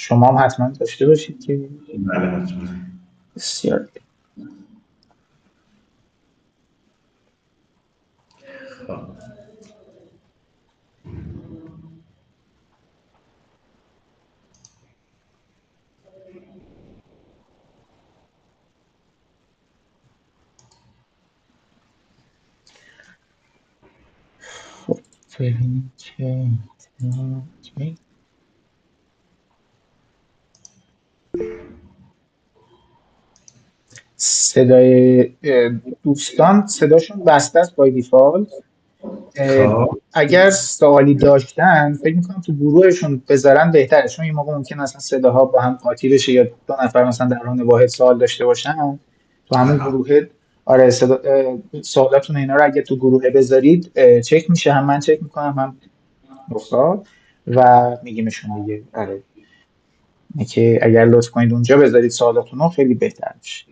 شما هم حتما داشته باشید که بله حتما. بسیار خب خوب. ببینیم که اوکی. صدای دوستان صداشون بسته است بای دیفالت. خب اگر سوالی داشتن فکر میکنم تو گروهشون بذارن بهتره، چون یه موقع ممکن اصلا صداها با هم قاطی بشه یا دو نفر مثلا در آن واحد سوال داشته باشن تو همون آها. گروه. آره سوالاتون اینا رو اگه تو گروه بذارید چک میشه، هم من چک میکنم هم استاد و میگیمشون دیگه. آره اینه که اگر لطف کنید اونجا بذارید سوالاتون رو خیلی بهتر میشه.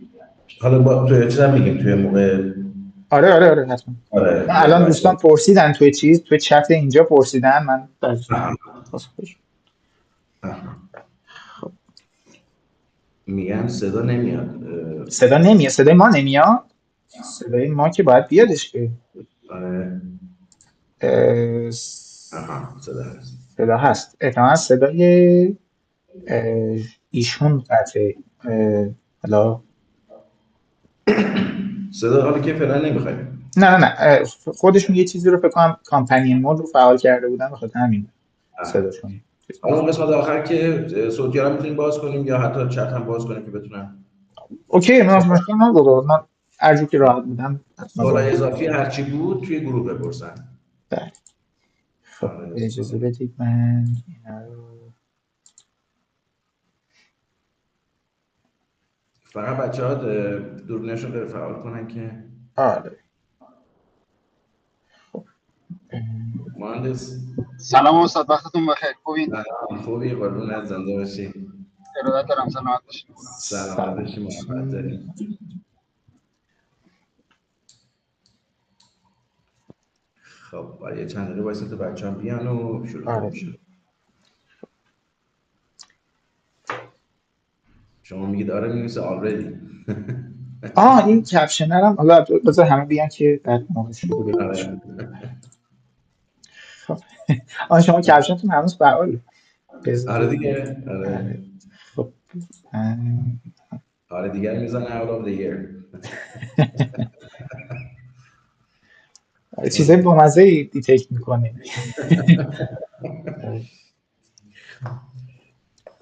حالا با توی چیزم میگیم توی موقع. آره حتما. آره من توی الان وایس. دوستان پرسیدن توی چت اینجا پرسیدن، من آها. پاسخش. آها. میگن صدا نمیاد. صدا نمیاد، صدای ما نمیاد. صدای ما که باید بیادش که آره. اه، آها صدا هست. صدا هست احتمالا صدای ایشون قطعه. حالا صدا حالا که فعلا نمیخوایم. نه خودشون یه چیزی رو فکر کنم کامپنین مود رو فعال کرده بودن، بخاطر همین صداشون چیز حالا میشه. اون قسمت آخر که صوتی ها رو میتونیم باز کنیم یا حتی چت هم باز کنیم که بتونن اوکی، من مشکل نداره، من هر جو که راحت بودم حتما سوالای باز اضافی هرچی بود توی گروه بپرسن. بله. خب آره اجازه بدید من اینا رو. فقط بچه ها دوربینشون رو فعال کنن که آره مهندس. سلام استاد، وقتتون بخیر. خوبین؟ سلام خوبی قربونت زنده باشی. ارادت دارم. سلامت باشین. سلامت سلام باشی محمد داریم. خب باید یه چند دقیقه وایسیم تا بچه هم بیان و شروع کنیم. آره شما میگید آره می‌نویسه آلردی. این کپشنر هم حالا بذار همه بیان که بعد موقع شروع بگیم. آره. خب شما کپشنتون هنوز فعاله. آره بذارید. دیگه آره. آره. خب ام، آره دیگه میزنه out of the year. چیزای بامزه دیتکت میکنه.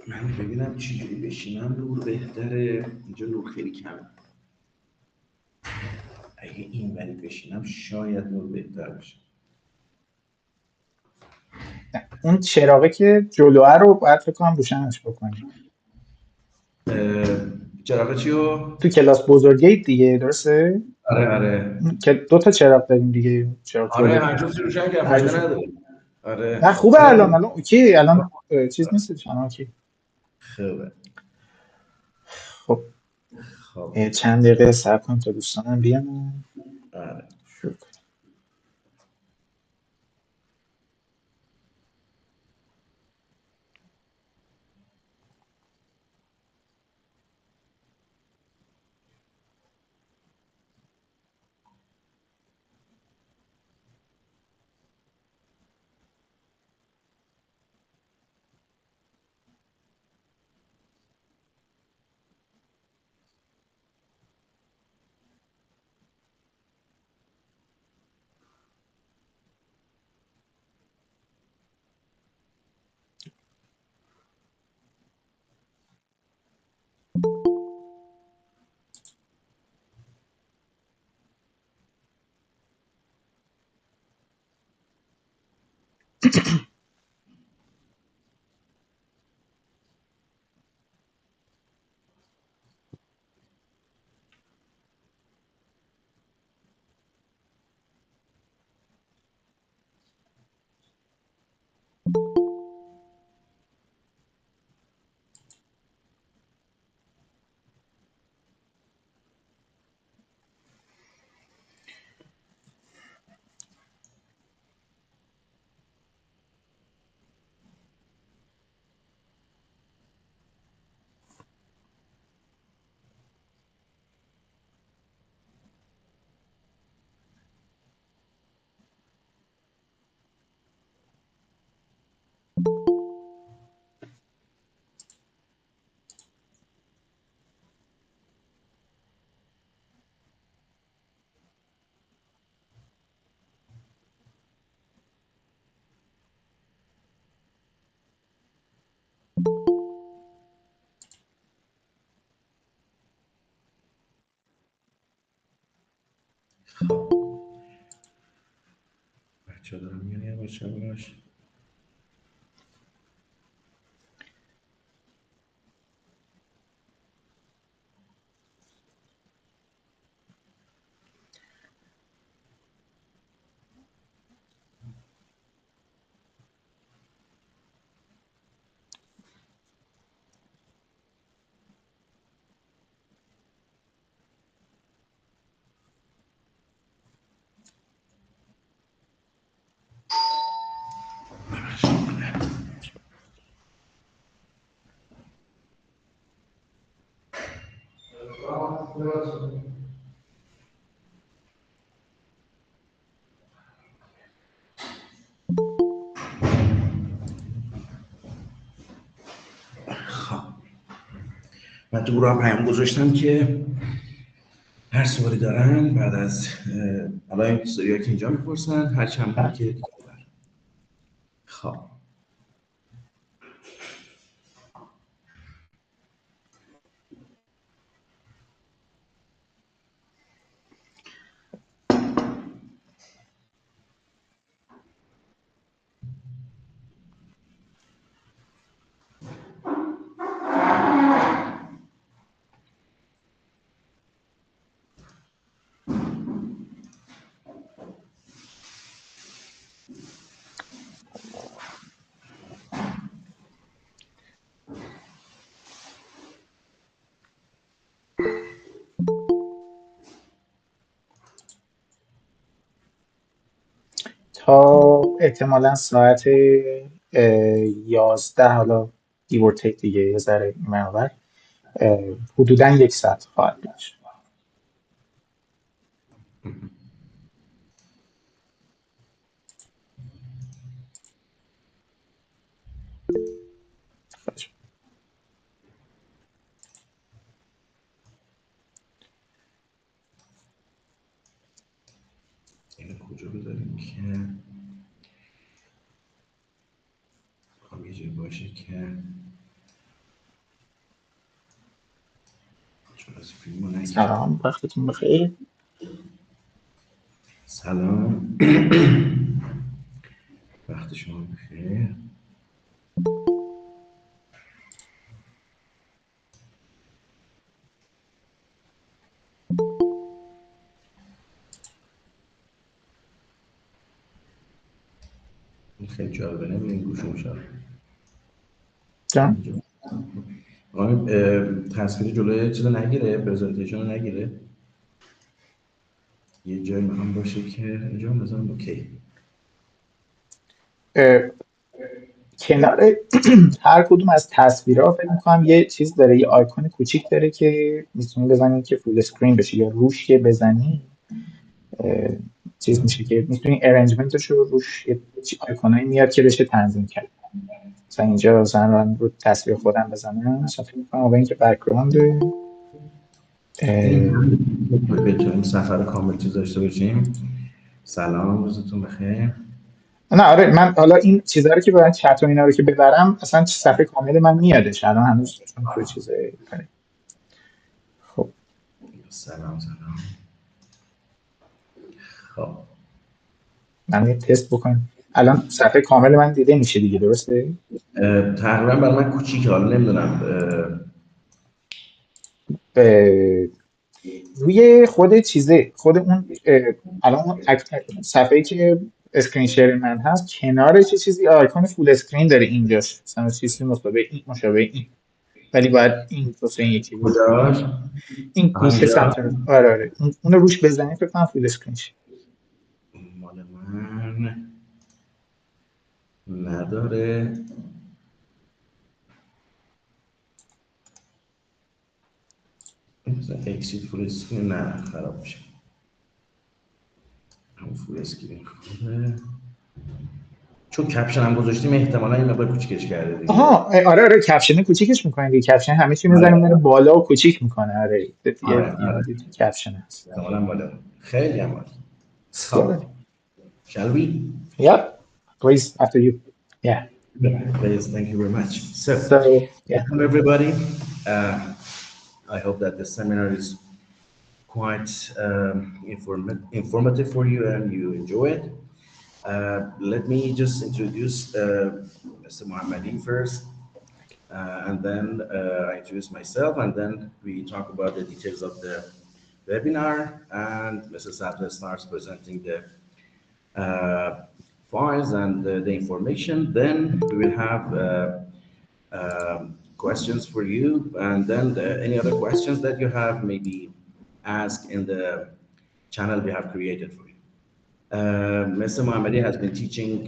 من ببینم چجوری بشینم نور بهتره. اینجا نور خیلی کمه. اگه این ولی بشینم شاید نور بهتر بشه. اون چراغه که جلوه رو باید فکر کنم روشنش بکنیم. چراغ چیو؟ تو کلاس بزرگی دیگه درسته؟ آره که دو تا چراغ داریم دیگه، چراغ آره جلوی. هر جفت روشن کردم هر فایده جفت. نداره. نه آره خوبه، الان اوکی، الان چیز نیست الان اوکی. خوبه. خب خب چند دقیقه صبر کنیم تا دوستانم بیان. آره شروع کنیم. خب بچه دارم میان یواش یواش. خب من تو گروه هم پیام گذاشتم که هر سوالی دارن بعد از الان این سوالی که اینجا میپرسن هر چند بود که خب تا احتمالا ساعت 11 حالا give or take دیگه یه ذره این ور اون ور، حدودا 1 ساعت خواهد بود. اینو کجا بذاریم که خب یه جایی باشه که چون از فیلم رو نگیرم. سلام، وقتتون بخیر. سلام وقت شما بخیر. این خیلی جالبه نمیدونی گوشم شد جان اینجا تصویر جلوی چیز نگیره، پرزنتیشن رو نگیره، یه جایی هم باشه که اینجا هم بزنم اوکی. کنار هر کدوم از تصویرها فکر میکنم یه چیز داره، یه آیکون کوچیک داره که میتونی بزنی که فول اسکرین بشه، یا روش که بزنی چیز میشه که میتونی ارنجمنتش رو روش یه آیکونایی میاد که بشه تنظیم کرد. مثلا اینجا مثلا من رو تصویر خودم بزنم، مثلا فکر میکنم با اینکه بک‌گراند این بتونیم سفر کامل چیز داشته باشیم. سلام روزتون بخیر. نه آره، من حالا این چیزا رو که برای چت و اینا رو که ببرم اصلا صفحه کامل من میادش الان هنوز، چون تو چیز آره. خب سلام سلام. خب من یه تست بکنم الان صفحه کامل من دیده میشه دیگه، درسته؟ تقریبا برای من کوچیکه، حالا نمیدونم روی خود چیزه، خود اون الان اون صفحه‌ای که اسکرین شیر من هست کنار چه چیزی آیکون فول اسکرین داره اینجاش، مثلا چیزی مشابه این، ولی باید این واسه این یکی بود. کجاش؟ این گوشه اینجا سمت آره آره اون رو روش بزنید فکر کنم فول اسکرین شه. مال من نداره. مثلا اکسید فول اسکرین نه خراب میشه. همون فول اسکرین خوبه. چون کپشن هم گذاشتیم احتمالا این مقدار کوچیکش کرده دیگه. آها آره آره کپشن کوچیکش میکنه دیگه، کپشن همه چی آره میذاریم میره بالا و کوچیک میکنه. آره آره یه آره مودی تو کپشن هست. احتمالا بالا خیلی هم عالی. خب Yeah. shall we? Yep. Please, after you. Yeah. Please, thank you very much. So, So, yeah. welcome everybody. Uh, I hope that the seminar is quite informative for you and you enjoy it. Let me just introduce Mr. Mohammadi first, and then I introduce myself, and then we talk about the details of the webinar, and Mrs. Sadra starts presenting the files and the information. Then we will have questions for you, and then any other questions that you have, maybe ask in the channel we have created for you. Mr. Mohammadi has been teaching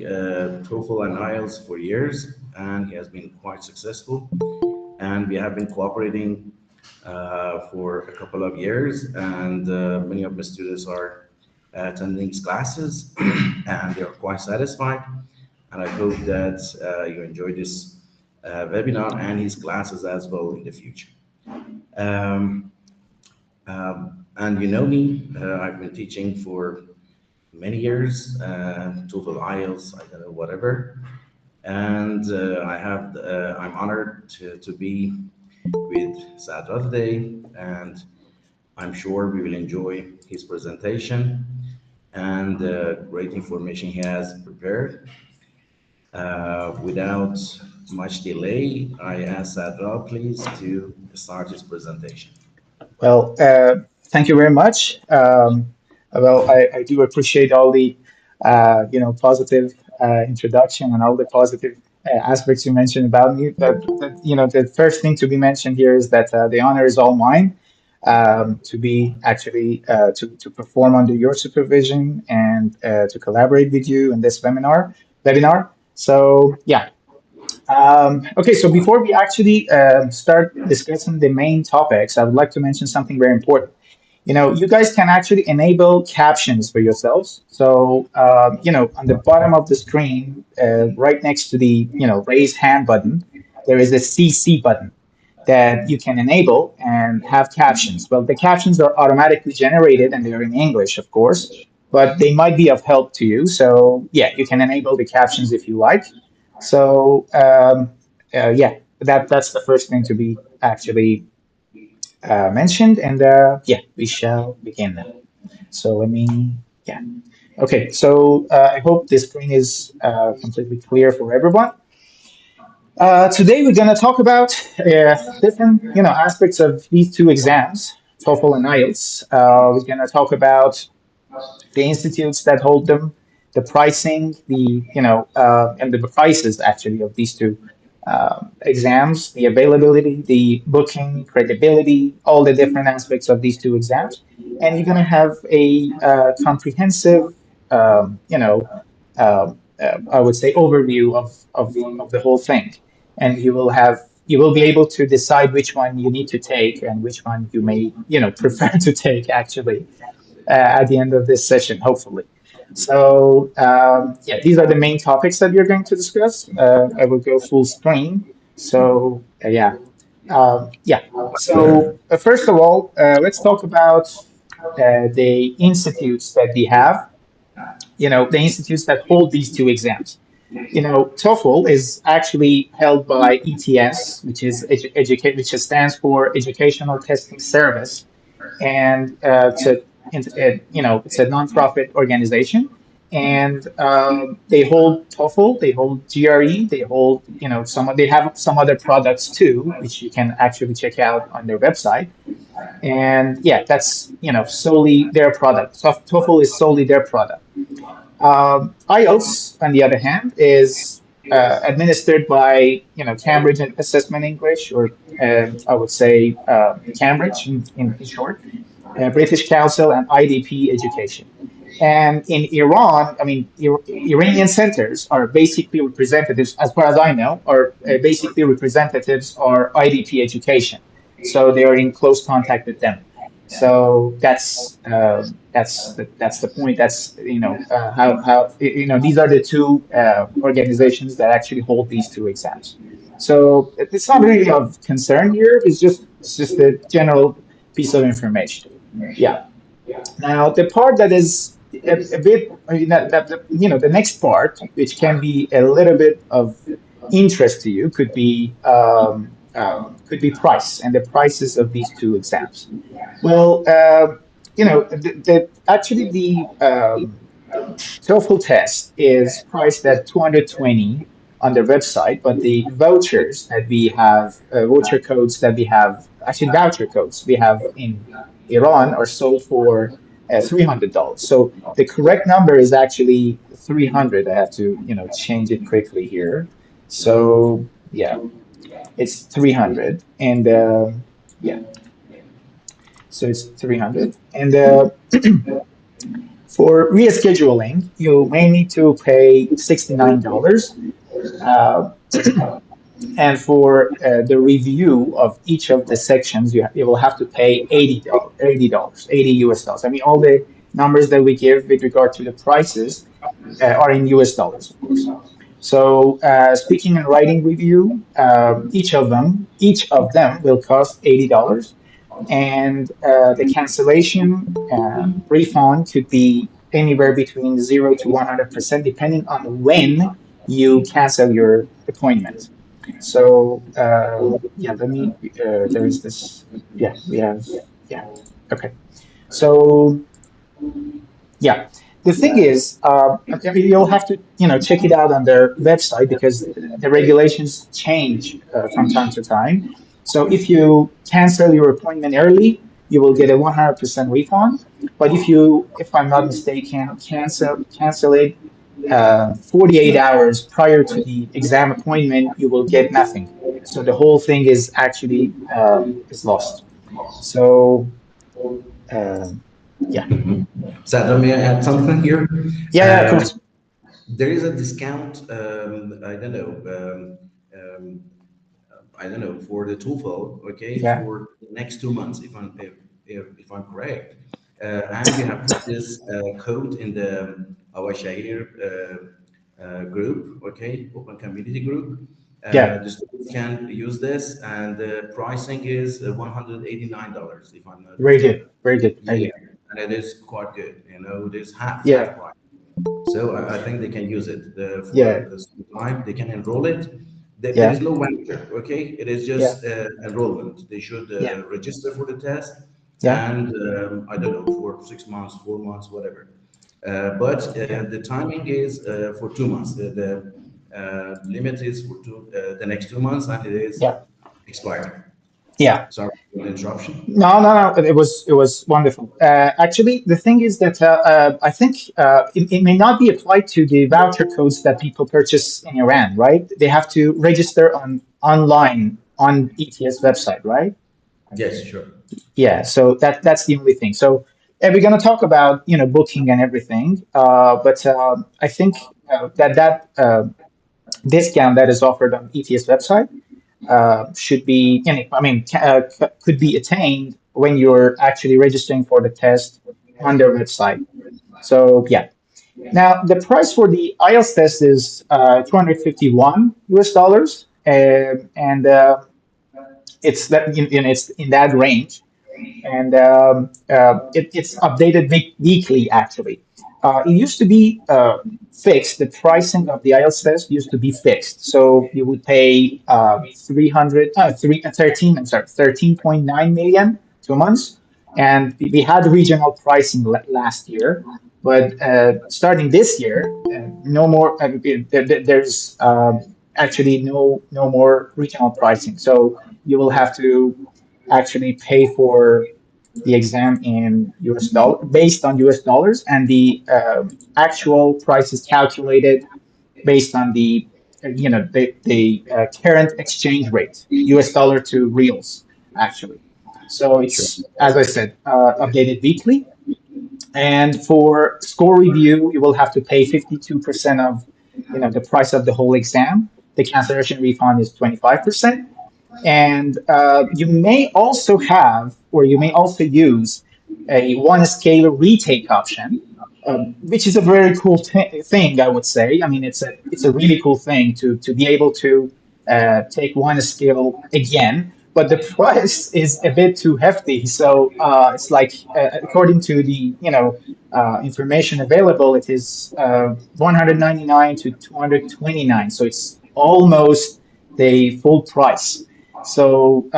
TOEFL and IELTS for years, and he has been quite successful. And we have been cooperating for a couple of years, and many of the students are attending his classes, and they are quite satisfied. And I hope that you enjoy this webinar and his classes as well in the future. Um, and you know me, I've been teaching for many years, TOEFL, IELTS, I don't know, whatever. And I'm honored to be with Sadra today, and I'm sure we will enjoy his presentation and great information he has prepared. Without much delay, I ask Sadra, please, to start his presentation. Well, thank you very much. I do appreciate all the positive introduction and all the positive aspects you mentioned about me. The first thing to be mentioned here is that the honor is all mine to be actually to perform under your supervision and to collaborate with you in this webinar. So yeah, okay, so before we actually start discussing the main topics, I would like to mention something very important. You guys can actually enable captions for yourselves. So, on the bottom of the screen, right next to the, raise hand button, there is a CC button that you can enable and have captions. Well, the captions are automatically generated and they're in English, of course, but they might be of help to you. So, yeah, you can enable the captions if you like. So, yeah, that's the first thing to be actually mentioned. And yeah, we shall begin now. So let me, yeah. Okay, so I hope this screen is completely clear for everyone. Today we're going to talk about different, aspects of these two exams, TOEFL and IELTS. We're going to talk about the institutes that hold them, the pricing, and the prices actually of these two exams, the availability, the booking, credibility, all the different aspects of these two exams. And you're going to have a comprehensive, I would say, overview of the whole thing. And you will be able to decide which one you need to take and which one you may, prefer to take actually at the end of this session, hopefully. So yeah, these are the main topics that we're going to discuss. I will go full screen. So yeah, yeah. So first of all, let's talk about the institutes that we have. The institutes that hold these two exams. TOEFL is actually held by ETS, which is which stands for Educational Testing Service, and it's a nonprofit organization, and they hold TOEFL, they hold GRE, they hold they have some other products too, which you can actually check out on their website. And yeah, that's solely their product. TOEFL is solely their product. IELTS, on the other hand, is administered by Cambridge Assessment English, or I would say Cambridge in short, British Council, and IDP Education. And in Iran, I mean, Iranian centers are basically representatives, as far as I know, are basically representatives are IDP Education. So they are in close contact with them. So that's the point. That's how these are the two organizations that actually hold these two exams. So it's not really of concern here. It's just a general piece of information. Yeah. Now, the part that is a bit, the next part, which can be a little bit of interest to you, could be price and the prices of these two exams. Well, actually the TOEFL test is priced at 220 on their website, but the vouchers that we have, voucher codes that we have, actually voucher codes we have in Iran are sold for $300. So the correct number is actually 300. I have to, change it quickly here. So yeah, it's 300, and yeah, so it's 300, and for rescheduling, you may need to pay $69. Uh, and for the review of each of the sections, you will have to pay $80, $80, 80 US dollars. I mean, all the numbers that we give with regard to the prices are in US dollars, of course. So, speaking and writing review, each of them will cost $80, and the cancellation refund could be anywhere between 0 to 100%, depending on when you cancel your appointment. So yeah, there is this. Yeah, we have. Yeah, okay. So yeah, the thing is, I mean, you'll have to check it out on their website because the regulations change from time to time. So if you cancel your appointment early, you will get a 100% refund. But if I'm not mistaken, cancel it 48 hours prior to the exam appointment, you will get nothing. So the whole thing is actually is lost. So yeah, Sadra, may I add something here? yeah, of Um, course, there is a discount. I don't know, for the TOEFL, okay, yeah. for the next 2 months, if I'm correct. And we have put this code in the our Shahir group, okay, open community group. Yeah, The students can use this, and the pricing is $189, if I'm not. very good, very good. Yeah, and it is quite good. It is half Yeah, price. So I think they can use it yeah, for some time. They can enroll it. There is yeah, no voucher, okay? It is yeah, just enrollment. They should yeah, register for the test, yeah, and I don't know, for 6 months, 4 months, whatever. But yeah, the timing is for 2 months. The limit is for the next 2 months, and it is yeah, expired. yeah. Sorry for the interruption. No, no, no. It was wonderful. Actually, the thing is that I think it may not be applied to the voucher codes that people purchase in Iran, right? They have to register online on ETS website, right? Yes, sure. Yeah. So that's the only thing. So and we're going to talk about booking and everything, but I think that discount that is offered on ETS website should be, I mean, could be attained when you're actually registering for the test on their website. So yeah. Now the price for the IELTS test is 251 US dollars, and it's it's in that range, and it's updated weekly actually. It used to be fixed. The pricing of the IELTS test used to be fixed, so you would pay 300, 13, I'm sorry, 13.9 million 2 months, and we had regional pricing last year, but starting this year, no more. There's actually no more regional pricing, so you will have to actually pay for the exam in US dollar based on US dollars, and the actual price is calculated based on the current exchange rate, US dollar to reals, actually. So Sure. it's, as I said, updated weekly. And for score review, you will have to pay 52% of the price of the whole exam. The cancellation refund is 25%. And you may also have, or you may also use a one scale retake option, which is a very cool thing, I would say. I mean, it's a really cool thing to be able to take one scale again, but the price is a bit too hefty. So it's like, according to the information available, it is 199 to 229. So it's almost the full price. So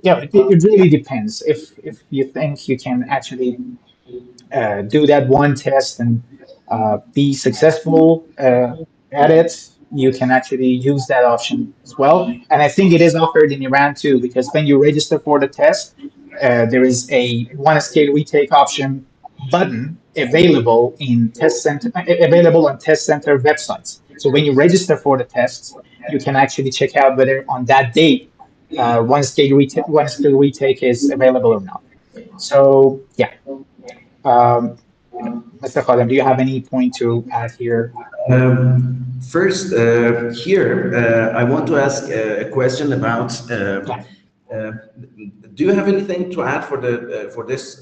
yeah, it really depends. If you think you can actually do that one test and be successful at it, you can actually use that option as well. And I think it is offered in Iran too, because when you register for the test, there is a one scale retake option button available in test center, available on test center websites. So when you register for the tests, you can actually check out whether on that date one scale retake is available or not. So yeah, Mr. Khalem, do you have any point to add here? First, here, I want to ask a question about. Yeah. Uh, do you have anything to add for this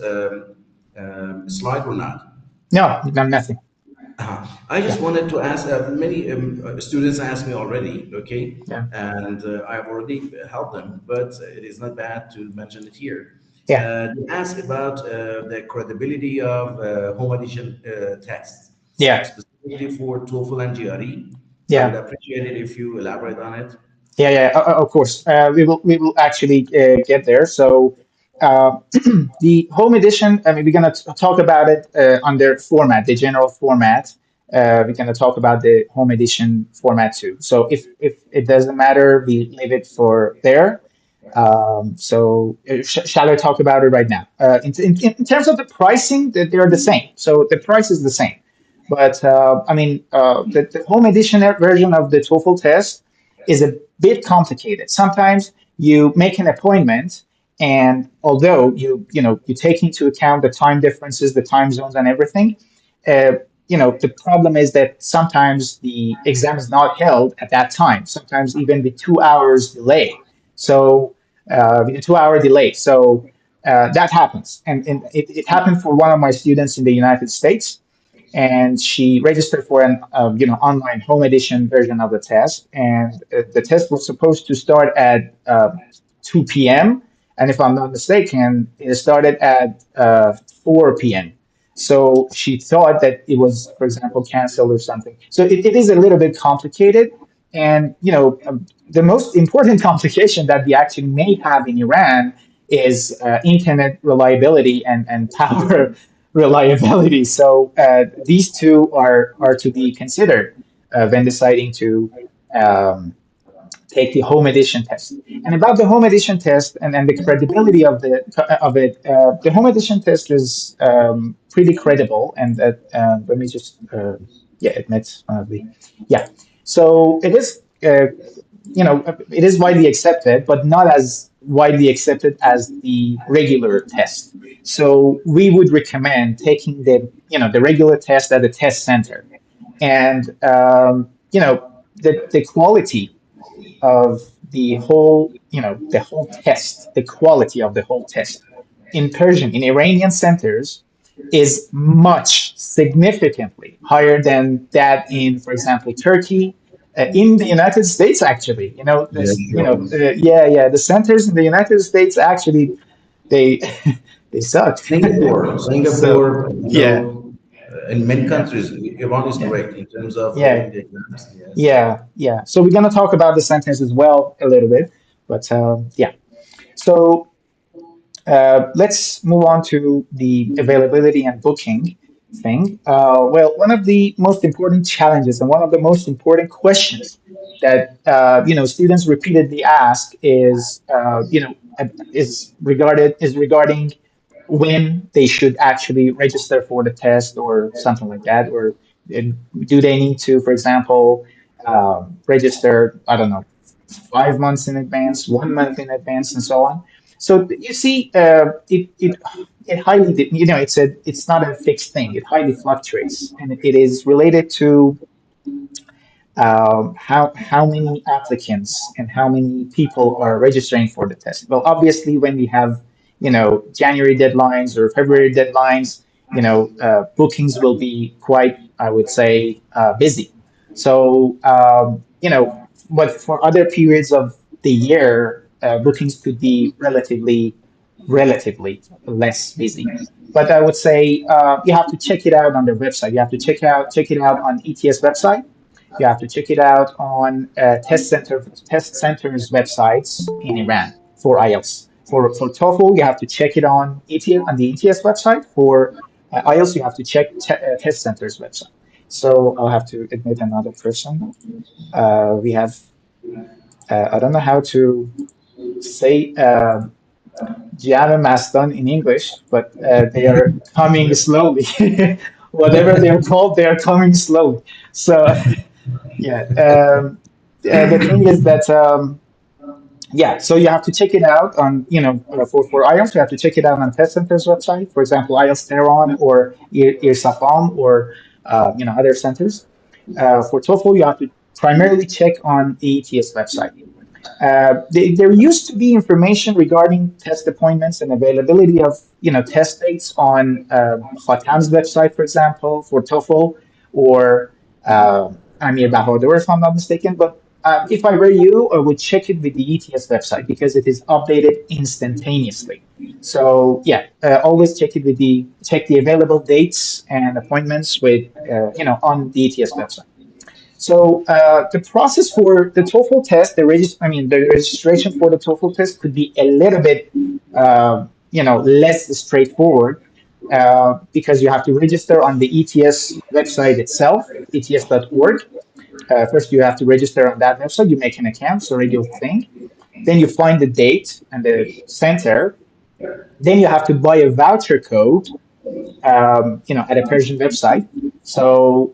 slide or not? No, no, nothing. I just Yeah, wanted to ask. Many students asked me already. Okay, yeah, and I've already helped them, but it is not bad to mention it here. yeah, They asked about the credibility of home edition tests, yeah, specifically for TOEFL and GRE. I would yeah. appreciate it if you elaborate on it. Yeah, yeah, of course. We will actually get there. So the home edition. I mean, we're gonna talk about it under format, the general format. We're gonna talk about the home edition format too. So if it doesn't matter, we leave it for there. Shall I talk about it right now? In terms of the pricing, they're the same. So the price is the same. But I mean, the home edition version of the TOEFL test is a bit complicated. Sometimes you make an appointment, and although you take into account the time differences, the time zones, and everything, uh, the problem is that sometimes the exam is not held at that time. Sometimes even with 2 hours delay. So with a 2 hour delay. So that happens, and it happened for one of my students in the United States, and she registered for an online home edition version of the test, and the test was supposed to start at 2 p.m., and if I'm not mistaken it started at 4 p.m. So she thought that it was, for example, canceled or something. So it is a little bit complicated, and the most important complication that we actually may have in Iran is internet reliability and power reliability. So these two are to be considered when deciding to um, take the home edition test. And about the home edition test and the credibility of it, the home edition test is pretty credible. And let me just yeah, admit one of the yeah. So it is. It is widely accepted, but not as widely accepted as the regular test. So we would recommend taking the regular test at the test center, and the quality of the whole test, the quality of the whole test in Persian, in Iranian centers, is much significantly higher than that in, for example, Turkey, in the United States. Actually, Yeah, this, sure. yeah, yeah, the centers in the United States actually they they suck. So Singapore, yeah, in many yeah, countries, Iran is yeah, great in terms of yeah. giving the exams. Yes. Yeah, yeah. So we're gonna talk about the sentence as well a little bit, but yeah. So let's move on to the availability and booking thing. Well, one of the most important challenges and one of the most important questions that students repeatedly ask is regarding when they should actually register for the test or something like that, or uh, do they need to, for example, register, I don't know, 5 months in advance, 1 month in advance, and so on. So you see, it highly, it's not a fixed thing. It highly fluctuates, and it is related to how many applicants and how many people are registering for the test. Well, obviously, when we have January deadlines or February deadlines, bookings will be quite, I would say, busy. So but for other periods of the year, bookings could be relatively less busy. But I would say you have to check it out on their website. You have to check it out on ETS website. You have to check it out on test centers websites in Iran for IELTS. For TOEFL, you have to check it on the ETS website. For IELTS, you have to check test center's website. So I'll have to admit another person. We have, I don't know how to say Gianna Maston in English, but they are coming slowly. Whatever they're called, they are coming slowly. So yeah, the thing is that yeah, so you have to check it out on for IELTS you have to check it out on Test Center's website. For example, IELTS Tehran or IRSAFAM or other centers. For TOEFL, you have to primarily check on the ETS website. There used to be information regarding test appointments and availability of test dates on Khatam's website, for example, for TOEFL, or Amir Bahadur, if I'm not mistaken. But if I were you, I would check it with the ETS website because it is updated instantaneously. So yeah, always check the available dates and appointments with on the ETS website. So the process for the TOEFL test, the registration for the TOEFL test could be a little bit, less straightforward because you have to register on the ETS website itself, ets.org. First, you have to register on that website. You make an account, so regular thing. Then you find the date and the center. Then you have to buy a voucher code, at a Persian website. So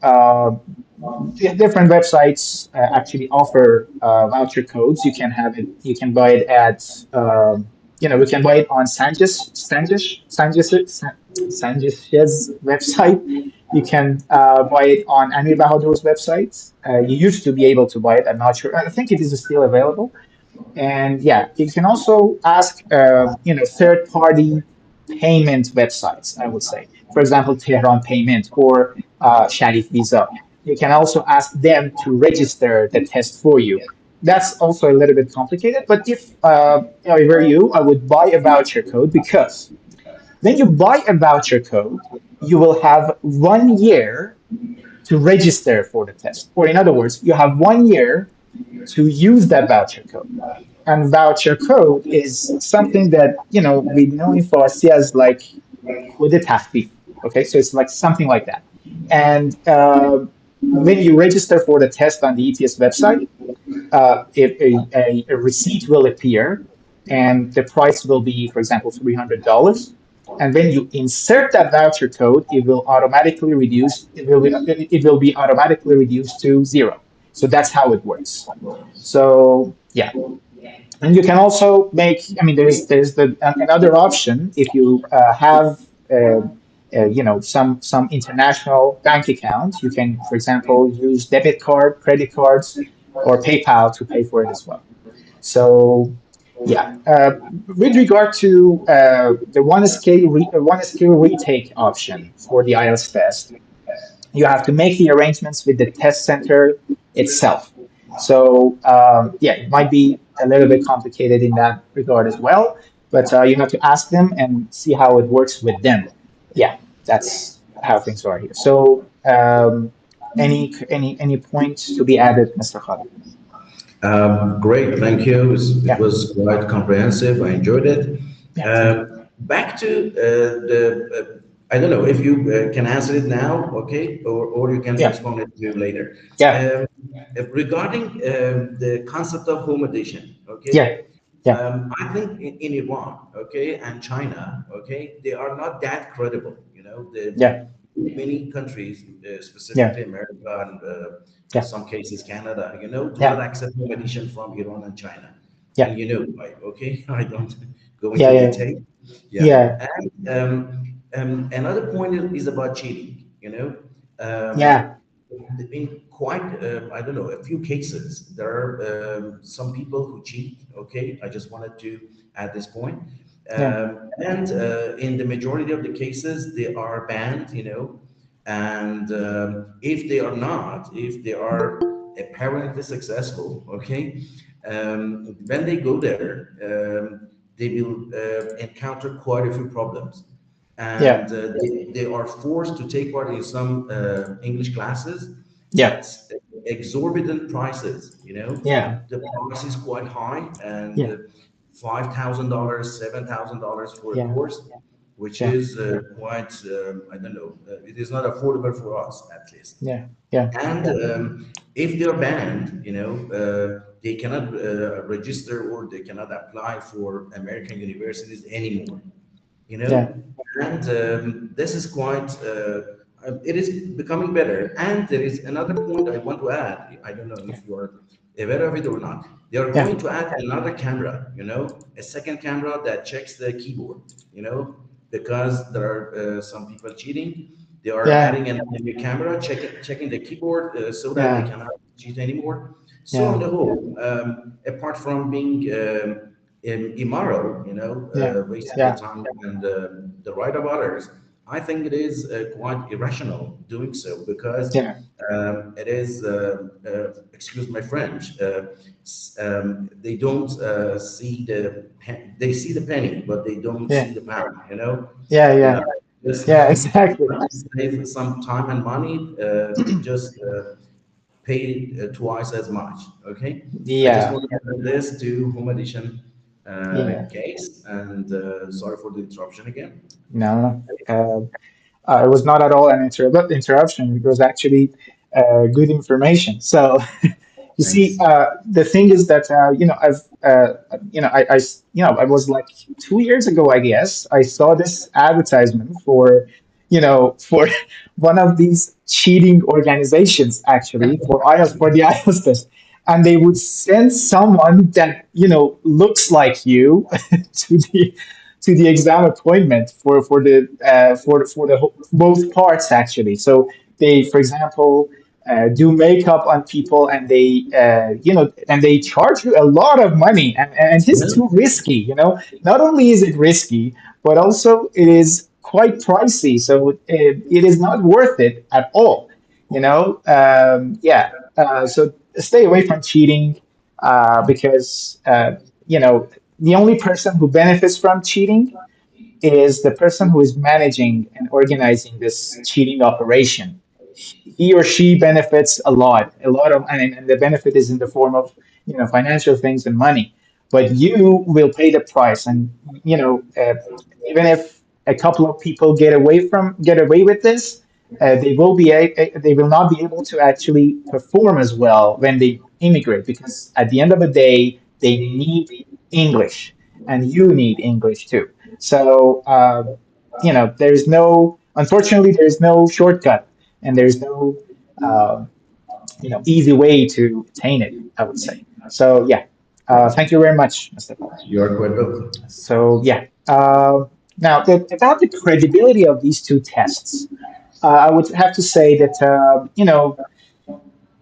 different websites actually offer voucher codes. You can have it. You can buy it at. We can buy it on Sanjish's website. You can buy it on Amir Bahadur's website. You used to be able to buy it. I'm not sure. I think it is still available. And yeah, you can also ask, third-party payment websites, I would say. For example, Tehran Payment or Sharif Visa. You can also ask them to register the test for you. That's also a little bit complicated, but if I were you, I would buy a voucher code because when you buy a voucher code, you will have 1 year to register for the test. Or in other words, you have 1 year to use that voucher code. And voucher code is something that we know in Farsi as like code تخفیف. Okay, so it's like something like that. And when you register for the test on the ETS website, a receipt will appear, and the price will be, for example, $300. And when you insert that voucher code, it will automatically reduce. It will be automatically reduced to zero. So that's how it works. So yeah, and you can also make. I mean, there's the another option if you have. Some international bank accounts. You can, for example, use debit card, credit cards, or PayPal to pay for it as well. So, yeah. With regard to the one skill retake option for the IELTS test, you have to make the arrangements with the test center itself. So yeah, it might be a little bit complicated in that regard as well, but you have to ask them and see how it works with them. Yeah, that's how things are here. So any point to be added, Mr. Khalid? Great, thank you. It Yeah, was quite comprehensive. I enjoyed it. yeah, thank you. Back to I don't know if you can answer it now, okay, or you can Yeah, postpone it to later. yeah, Um, Regarding the concept of home edition, yeah, okay, yeah, I think in Iran, okay, and China, okay, they are not that credible. yeah, Many countries, yeah, specifically America and yeah, some cases Canada, do not yeah, accept home edition from Iran and China. And yeah, why, okay? I don't go yeah, into yeah, detail. Yeah. yeah, And another point is about cheating, um, yeah, in quite, I don't know, a few cases, there are some people who cheat. Okay, I just wanted to add this point. yeah, And in the majority of the cases, they are banned, and if they are apparently successful, okay, when they go there, they will encounter quite a few problems, yeah, and they are forced to take part in some English classes yeah, at exorbitant prices. yeah, The price is quite high, and yeah, $5,000, $7,000 for a yeah, course. which Yeah. is quite, I don't know, it is not affordable for us at least. Yeah. Yeah. And Yeah. if they're banned, they cannot register or they cannot apply for American universities anymore. You Yeah. know, and this is quite. It is becoming better. And there is another point I want to add. I don't know Yeah. if you are aware of it or not. They are Yeah. going to add another camera. A second camera that checks the keyboard. Because there are some people cheating. They are Yeah. adding a new camera, checking the keyboard so that they Yeah. cannot cheat anymore. So on Yeah. the whole, apart from being immoral, Yeah. wasting the Yeah. time and the right of others, I think it is quite irrational doing so because Yeah. it is, excuse my French, they don't see they see the penny, but they don't Yeah. see the pound, Yeah. yeah, Yeah. just Yeah. Exactly. save some time and money, just pay twice as much. Okay, I just Yeah. want to add this to home edition Yeah. case, and sorry for the interruption again. No. It was not at all an interruption. It was actually good information. So you see, Thanks. the thing is that I was like 2 years ago, I guess. I saw this advertisement for for one of these cheating organizations, actually, for IELTS, for the IELTS test, and they would send someone that looks like you to the exam appointment for both parts, actually. So they, for example, do makeup on people, and they charge you a lot of money, and it's Yeah. too risky. Not only is it risky, but also it is quite pricey. So it is not worth it at all. Yeah. So stay away from cheating, because the only person who benefits from cheating is the person who is managing and organizing this cheating operation. He or she benefits a lot of, and the benefit is in the form of financial things and money. But you will pay the price, and even if a couple of people get away with this, they will not be able to actually perform as well when they immigrate, because at the end of the day they need English, and you need English too. So unfortunately, there's no shortcut, and there's no uh, easy way to attain it, I would say. So yeah, thank you very much, Mustafa. You are quite welcome. So yeah, now about the credibility of these two tests, I would have to say that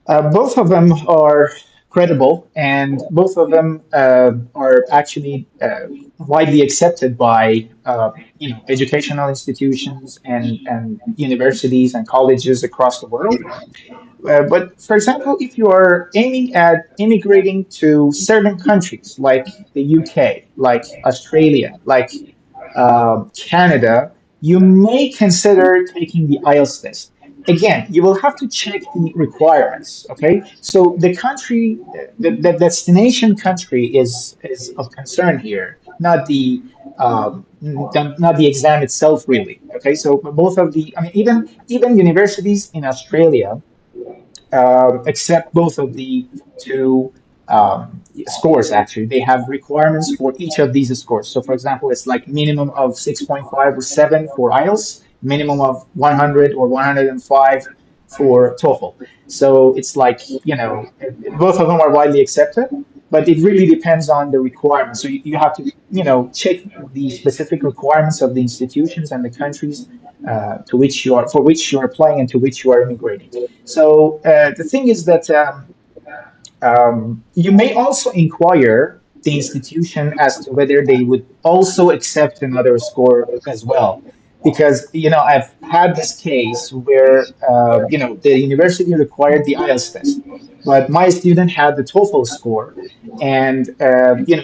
both of them are credible, and both of them are actually widely accepted by educational institutions and universities and colleges across the world. But for example, if you are aiming at immigrating to certain countries like the UK, like Australia, like Canada, you may consider taking the IELTS test. Again, you will have to check the requirements. Okay, so the destination country is of concern here, not the exam itself, really. Okay, so both of the, I mean, even universities in Australia accept both of the two scores. Actually, they have requirements for each of these scores. So for example, it's like minimum of 6.5 or 7 for IELTS, minimum of 100 or 105 for TOEFL. So it's like, both of them are widely accepted, but it really depends on the requirements. So you have to check the specific requirements of the institutions and the countries for which you are applying and to which you are immigrating. So the thing is that you may also inquire the institution as to whether they would also accept another score as well. Because I've had this case where the university required the IELTS test, but my student had the TOEFL score, and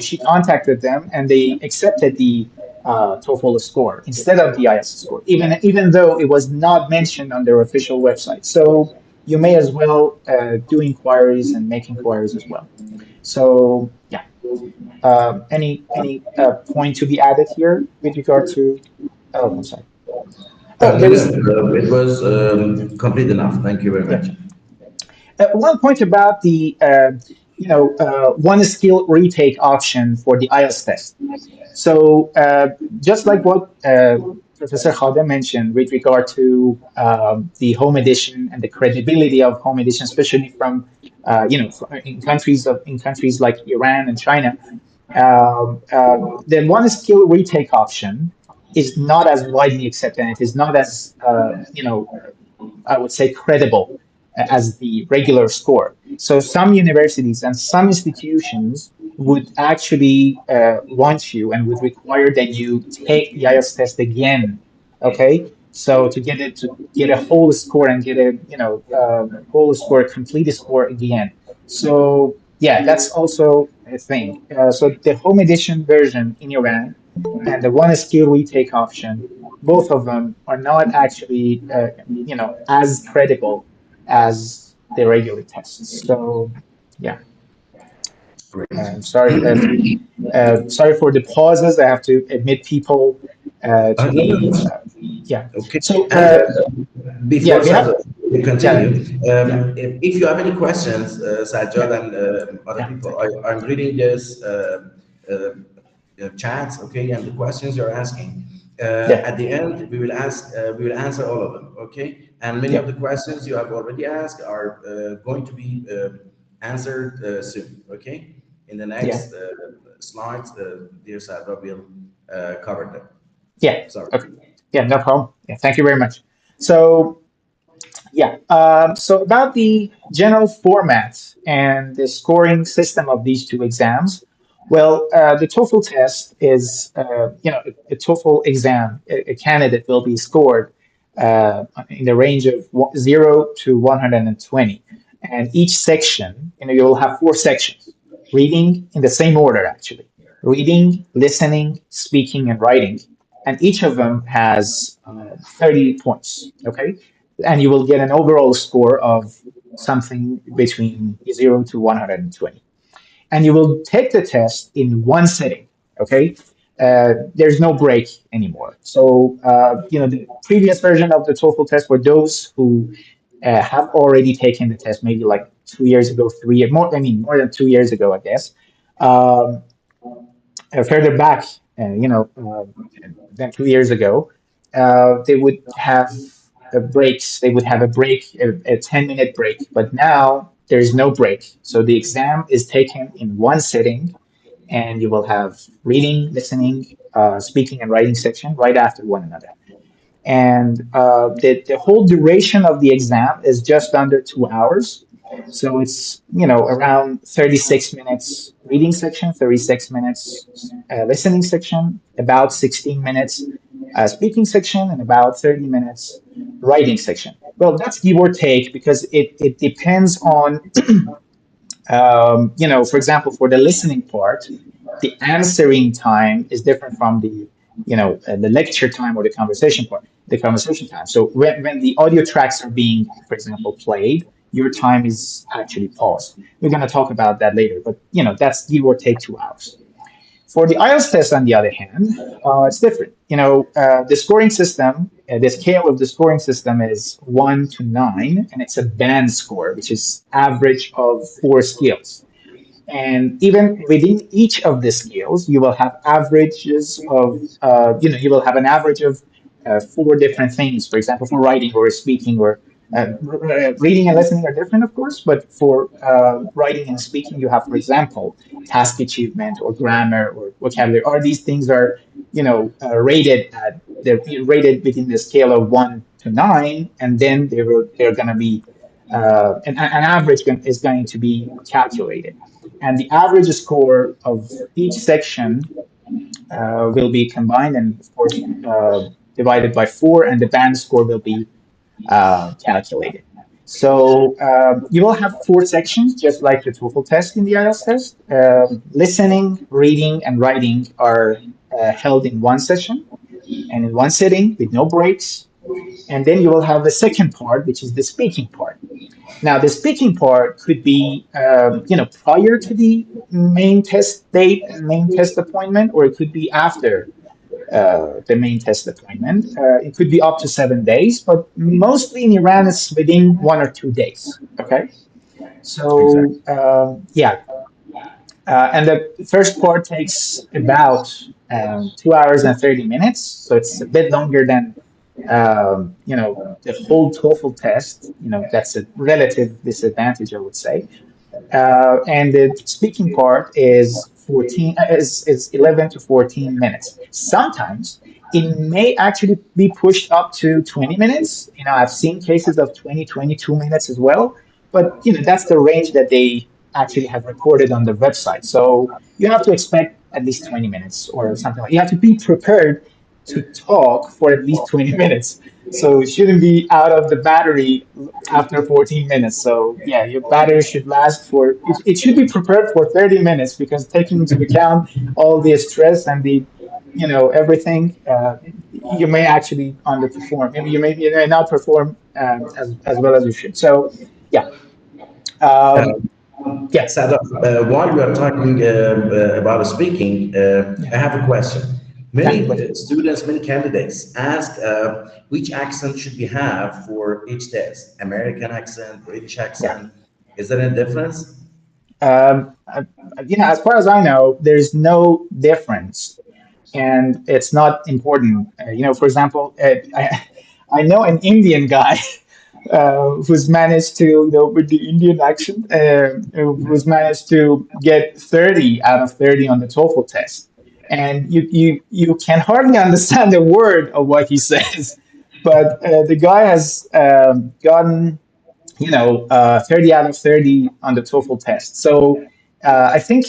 she contacted them, and they accepted the TOEFL score instead of the IELTS score, even though it was not mentioned on their official website. So you may as well do inquiries and make inquiries as well. So yeah, any point to be added here with regard to? Oh, I'm sorry. Oh, No, there no, was, it was complete enough. Thank you very yeah. much. One point about the, one skill retake option for the IELTS test. So, just like what Professor Khadem mentioned with regard to the home edition and the credibility of home edition, especially from, in countries like Iran and China, the one skill retake option is not as widely accepted. And it is not as, I would say, credible as the regular score. So some universities and some institutions would actually want you and would require that you take the IELTS test again. Okay, so to get a whole score and get a whole score, complete score again. So yeah, that's also a thing. So the home edition version in Iran and the one skill retake option, both of them are not actually as credible as the regular tests. So yeah, Great. sorry for the pauses. I have to admit people to No, be no. yeah. Okay. So And yeah, before we have Sadra, we yeah continue, yeah if you have any questions, yeah Sajjad and other yeah people, I'm reading this chats, okay, and the questions you're asking. yeah At the end, we will answer all of them, okay? And many yeah of the questions you have already asked are going to be answered soon, okay? In the yeah next slides, dear Sadra will cover them. yeah Sorry. okay yeah, no problem. Yeah, thank you very much. So yeah. So about the general format and the scoring system of these two exams, well, the TOEFL test is, a TOEFL exam. A candidate will be scored in the range of 0 to 120, and each section, you will have four sections, reading in the same order actually, reading, listening, speaking, and writing, and each of them has 30 points. Okay, and you will get an overall score of something between 0 to 120. And you will take the test in one sitting. Okay, there's no break anymore. So the previous version of the TOEFL test for those who have already taken the test, maybe like 2 years ago, 3 years more. I mean, more than 2 years ago, I guess. Um, Further back, than 2 years ago, they would have breaks. They would have a break, a 10-minute break. But now there's no break. So the exam is taken in one sitting, and you will have reading, listening, speaking, and writing section right after one another. And the whole duration of the exam is just under 2 hours. So it's around 36 minutes reading section, 36 minutes listening section, about 16 minutes speaking section, and about 30 minutes writing section. Well, that's give or take because it depends on for example, for the listening part, the answering time is different from the lecture time or the conversation part, the conversation time. So when the audio tracks are being, for example, played, your time is actually paused. We're going to talk about that later, but that's give or take 2 hours. For the IELTS test, on the other hand, it's different. The scoring system, the scale of the scoring system is 1 to 9, and it's a band score, which is average of four skills. And even within each of the skills, you will have averages of, you will have an average of four different things. For example, for writing or speaking or reading and listening are different, of course, but for writing and speaking, you have, for example, task achievement or grammar or vocabulary. All these things are, they're rated within the scale of 1 to 9, and then they're going to be an average is going to be calculated. And the average score of each section will be combined and, of course, divided by four, and the band score will be calculated. So you will have four sections, just like the TOEFL test in the IELTS test. Listening, reading, and writing are held in one session and in one sitting with no breaks. And then you will have the second part, which is the speaking part. Now, the speaking part could be, prior to the main test date and main test appointment, or it could be after. the main test deployment. It could be up to 7 days, but mostly in Iran, it's within 1 or 2 days. Okay, Exactly. so yeah, and the first part takes about 2 hours and 30 minutes, so it's a bit longer than the whole TOEFL test. That's a relative disadvantage, I would say. And the speaking part is 14 is 11 to 14 minutes. Sometimes it may actually be pushed up to 20 minutes. I've seen cases of 20, 22 minutes as well, but that's the range that they actually have recorded on the website. So you have to expect at least 20 minutes or something like. You have to be prepared to talk for at least 20 minutes. So it shouldn't be out of the battery after 14 minutes. So yeah, your battery should last it should be prepared for 30 minutes, because taking into account all the stress and the, everything, you may actually underperform. Maybe you may not perform as well as you should. So yeah, um, yeah, Sadra, while you are talking about speaking, yeah, I have a question. yeah, Many please. students, many candidates ask which accent should we have for each test? American accent, British Yeah. accent. Is there a difference? Um, uh, as far as I know, there's no difference, and it's not important. For example, I know an Indian guy who's managed to, with the Indian accent, who's managed to get 30 out of 30 on the TOEFL test. And you can hardly understand a word of what he says, but the guy has gotten 30 out of 30 on the TOEFL test. So I think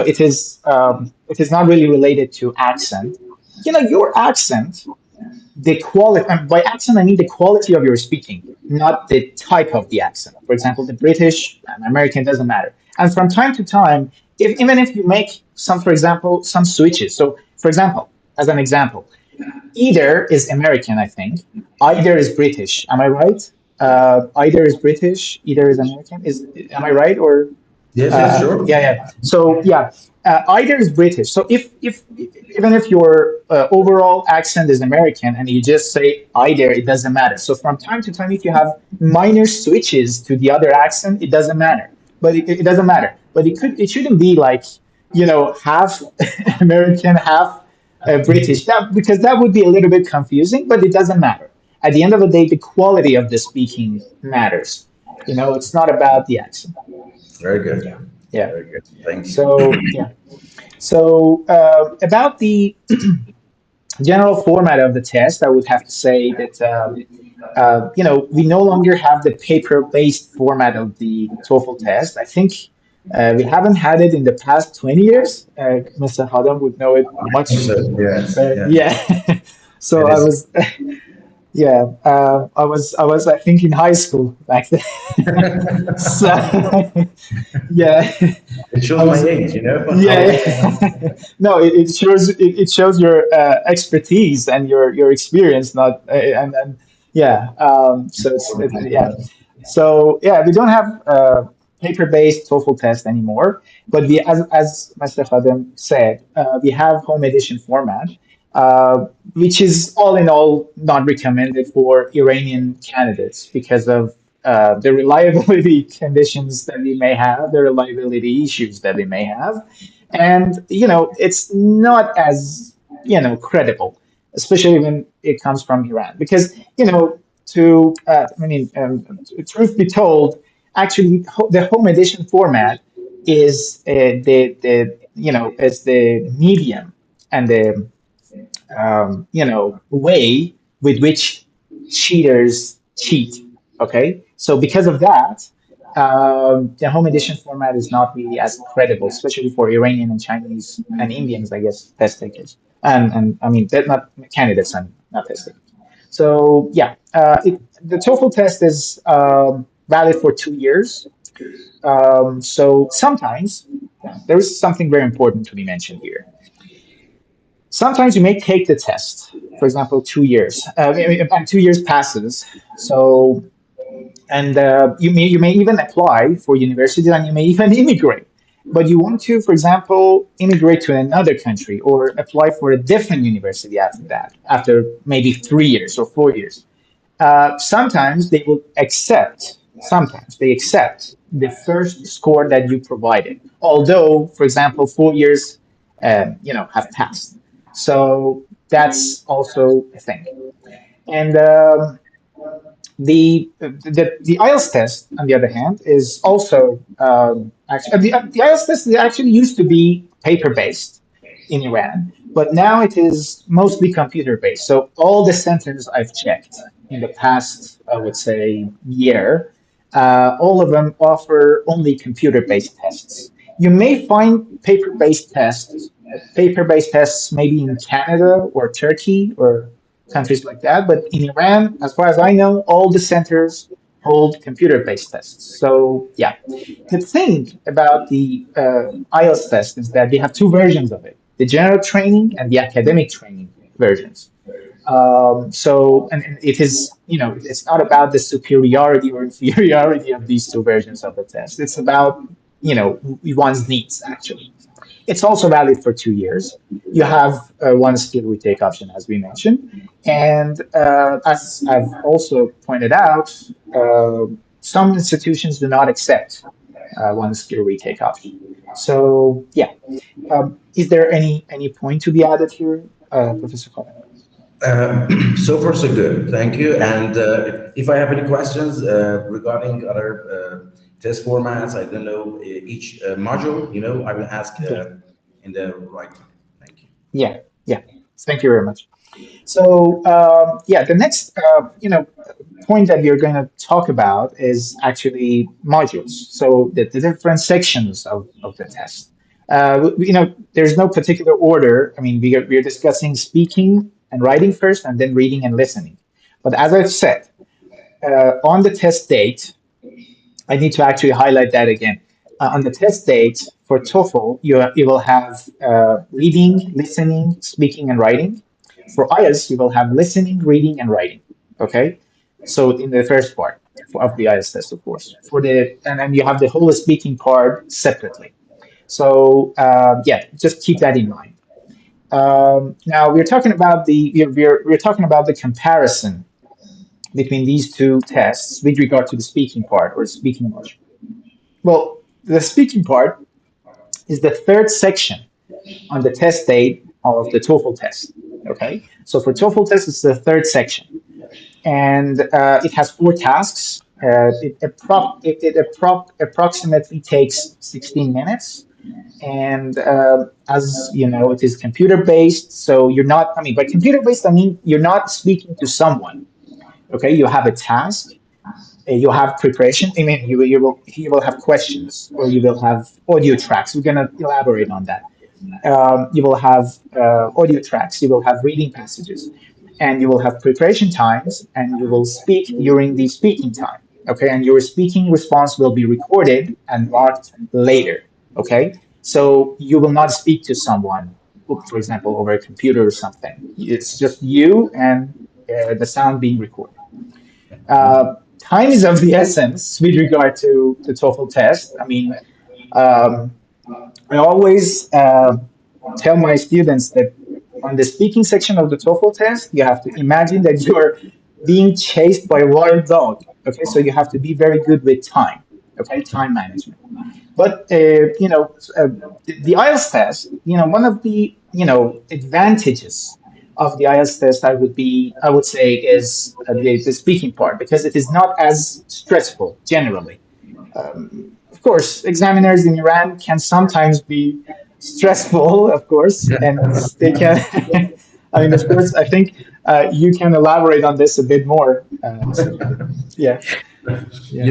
it is not really related to accent. Your accent, the quality, and by accent I mean the quality of your speaking, not the type of the accent. For example, the British and American doesn't matter. And from time to time, even if you make some, for example, some switches. So, for example, as an example, either is American, I think. Either is British. Am I right? Either is British. Either is American. Am I right? Or Yes, yes, sure. yeah, yeah. So yeah, either is British. So if even if your overall accent is American and you just say either, it doesn't matter. So from time to time, if you have minor switches to the other accent, it doesn't matter. But it doesn't matter. But it shouldn't be like half American, half British. Because that would be a little bit confusing. But it doesn't matter. At the end of the day, the quality of the speaking matters. It's not about the accent. Very Yeah, good. yeah. Very good. Thank you. So yeah. So about the general format of the test, I would have to say that we no longer have the paper-based format of the TOEFL test. I think we haven't had it in the past 20 years. Mr. Khadem would know it much So, yes, better. yes. Yeah. So It I is. was, yeah, I was, I think, in high school back then. So yeah, It I shows my was. age, how Yeah, old I am. yeah. No, it shows your expertise and your experience, not and yeah. So yeah. So yeah, we don't have paper-based TOEFL test anymore, but as Mr. Khadem said, we have home edition format, which is all in all not recommended for Iranian candidates because of the reliability conditions that we may have, the reliability issues that we may have, and it's not as credible, especially when it comes from Iran, because truth be told, actually the home edition format is the medium and the way with which cheaters cheat. Okay, so because of that, the home edition format is not really as credible, especially for Iranian and Chinese and Indians, I guess, test takers. And I mean, they're not candidates and not test takers. So yeah, the TOEFL test is valid for 2 years. So sometimes, yeah, there is something very important to be mentioned here. Sometimes you may take the test, for example, 2 years, and 2 years passes. So, and you may even apply for universities, and you may even immigrate. but you want to, for example, immigrate to another country or apply for a different university after that, after maybe 3 years or 4 years. Sometimes they will accept, sometimes they accept the first score that you provided, although, for example, 4 years, have passed. So that's also a thing. And the IELTS test, on the other hand, is also actually the IELTS test actually used to be paper based in Iran, but now it is mostly computer based. So all the centers I've checked in the past, I would say, year, all of them offer only computer based tests. You may find paper based tests maybe in Canada or Turkey or countries like that. But in Iran, as far as I know, all the centers hold computer-based tests. So yeah, the thing about the IELTS test is that they have two versions of it: the general training and the academic training versions. And it is, it's not about the superiority or inferiority of these two versions of the test. It's about, one's needs actually. It's also valid for 2 years. You have one skill retake option, as we mentioned. And as I've also pointed out, some institutions do not accept one skill retake option. So, yeah. Is there any point to be added here, Professor Cohen? So far, so good. Thank you. And if I have any questions regarding other test formats, I don't know each module, I will ask Yeah. in the right time. Thank you. Yeah. Yeah. Thank you very much. So yeah, the next point that we're going to talk about is actually modules. So the different sections of the test. There's no particular order. I mean, we are discussing speaking and writing first, and then reading and listening. But as I've said, on the test date, I need to actually highlight that again. On the test date for TOEFL, you will have reading, listening, speaking, and writing. For IELTS, you will have listening, reading, and writing. Okay, so in the first part of the IELTS test, of course, and then you have the whole speaking part separately. So yeah, just keep that in mind. Now we're talking about the comparison between these two tests with regard to the speaking part or speaking module. Well, the speaking part is the third section on the test date of the TOEFL test. Okay, so for TOEFL test, it's the third section, and it has four tasks. It approximately takes 16 minutes. And as you know, it is computer based. So you're not, I mean, by computer based, I mean, you're not speaking to someone. Okay, you have a task, you have preparation. I mean, you will have questions or you will have audio tracks. We're gonna elaborate on that. You will have audio tracks. You will have reading passages, and you will have preparation times, and you will speak during the speaking time. Okay, and your speaking response will be recorded and marked later. Okay, so you will not speak to someone, for example, over a computer or something. It's just you and the sound being recorded. Time is of the essence with regard to the TOEFL test. I mean, um, I always tell my students that on the speaking section of the TOEFL test, you have to imagine that you're being chased by a wild dog. Okay, so you have to be very good with time. Okay, time management. But the IELTS test, one of the advantages of the IELTS test, I would say, is the speaking part because it is not as stressful generally. Of course, examiners in Iran can sometimes be stressful, of course, and they can. I mean, of course, I think you can elaborate on this a bit more, Mr. Khadem. Yeah, yeah,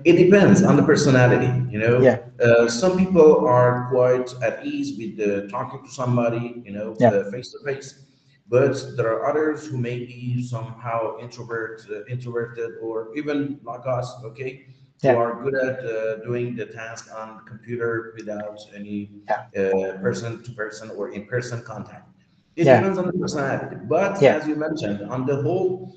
It depends on the personality. yeah, Some people are quite at ease with talking to somebody, yeah, face to face. But there are others who may be somehow introverted, or even like us, okay, who yeah, are good at doing the task on the computer without any yeah, person to person or in person contact. It yeah, depends on the personality. But yeah, as you mentioned, on the whole,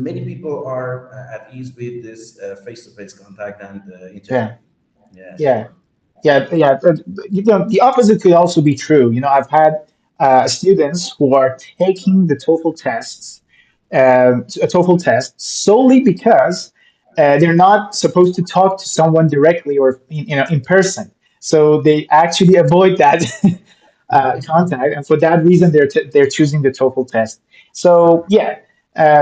many people are at ease with this face-to-face contact and interview. yeah, Yeah, yeah. sure. Yeah, yeah. The opposite could also be true. I've had students who are taking the TOEFL tests, a TOEFL test solely because they're not supposed to talk to someone directly or in person. So they actually avoid that contact, and for that reason, they're choosing the TOEFL test. So yeah,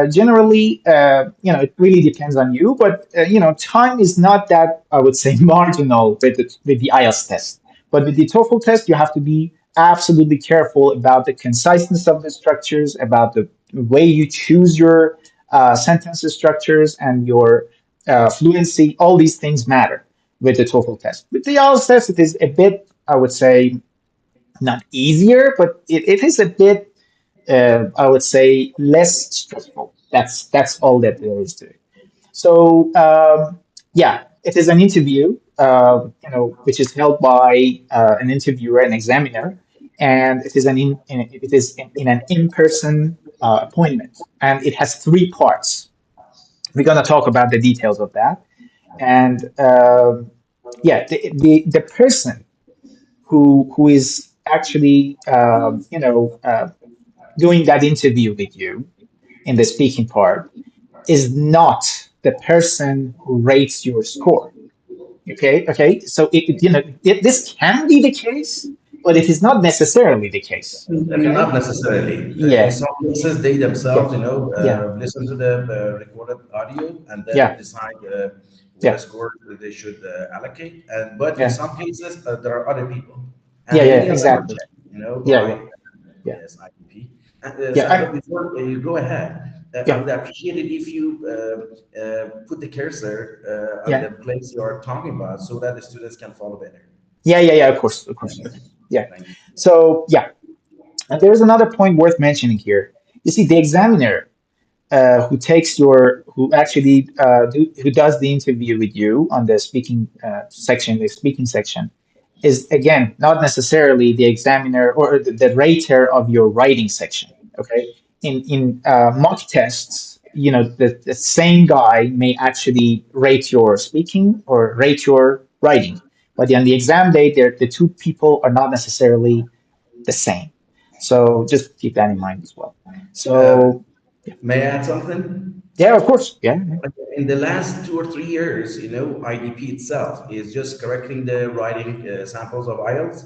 generally, it really depends on you, but time is not that, I would say, marginal with the IELTS test. But with the TOEFL test, you have to be absolutely careful about the conciseness of the structures, about the way you choose your sentence structures and your fluency. All these things matter with the TOEFL test. With the IELTS test, it is a bit, I would say, not easier, but it is a bit, I would say, less stressful. That's all that there is to it. So yeah, it is an interview, which is held by an interviewer, an examiner, and it is in an in-person appointment, and it has three parts. We're gonna talk about the details of that, and yeah, the person who is actually doing that interview with you in the speaking part is not the person who rates your score. Okay. So this can be the case, but it is not necessarily the case. Not Okay. necessarily. In Yeah. some cases, they Yeah. themselves, Yeah. listen to the recorded audio and then Yeah. decide what a Yeah. score that they should allocate. And but in Yeah. some cases, there are other people, Yeah. and Yeah. many of them are Exactly. checked, Yeah. by Yeah. Yeah. yes, IDP. And Yeah. Sadra, before you go ahead, I Yeah. would appreciate it if you put the cursor on the Yeah. place you are talking about, so that the students can follow better. Yeah. Yeah. Yeah. Of course. Of course. Yeah. Thank you. So yeah, and there's another point worth mentioning here. You see, the examiner who actually who does the interview with you on the speaking section, is again not necessarily the examiner or the rater of your writing section. Okay, in mock tests, the same guy may actually rate your speaking or rate your writing, but on the exam day, the two people are not necessarily the same. So just keep that in mind as well. Uh, So may I add something? yeah, of course. Yeah. Yeah. In the last 2 or 3 years, IDP itself is just correcting the writing samples of IELTS,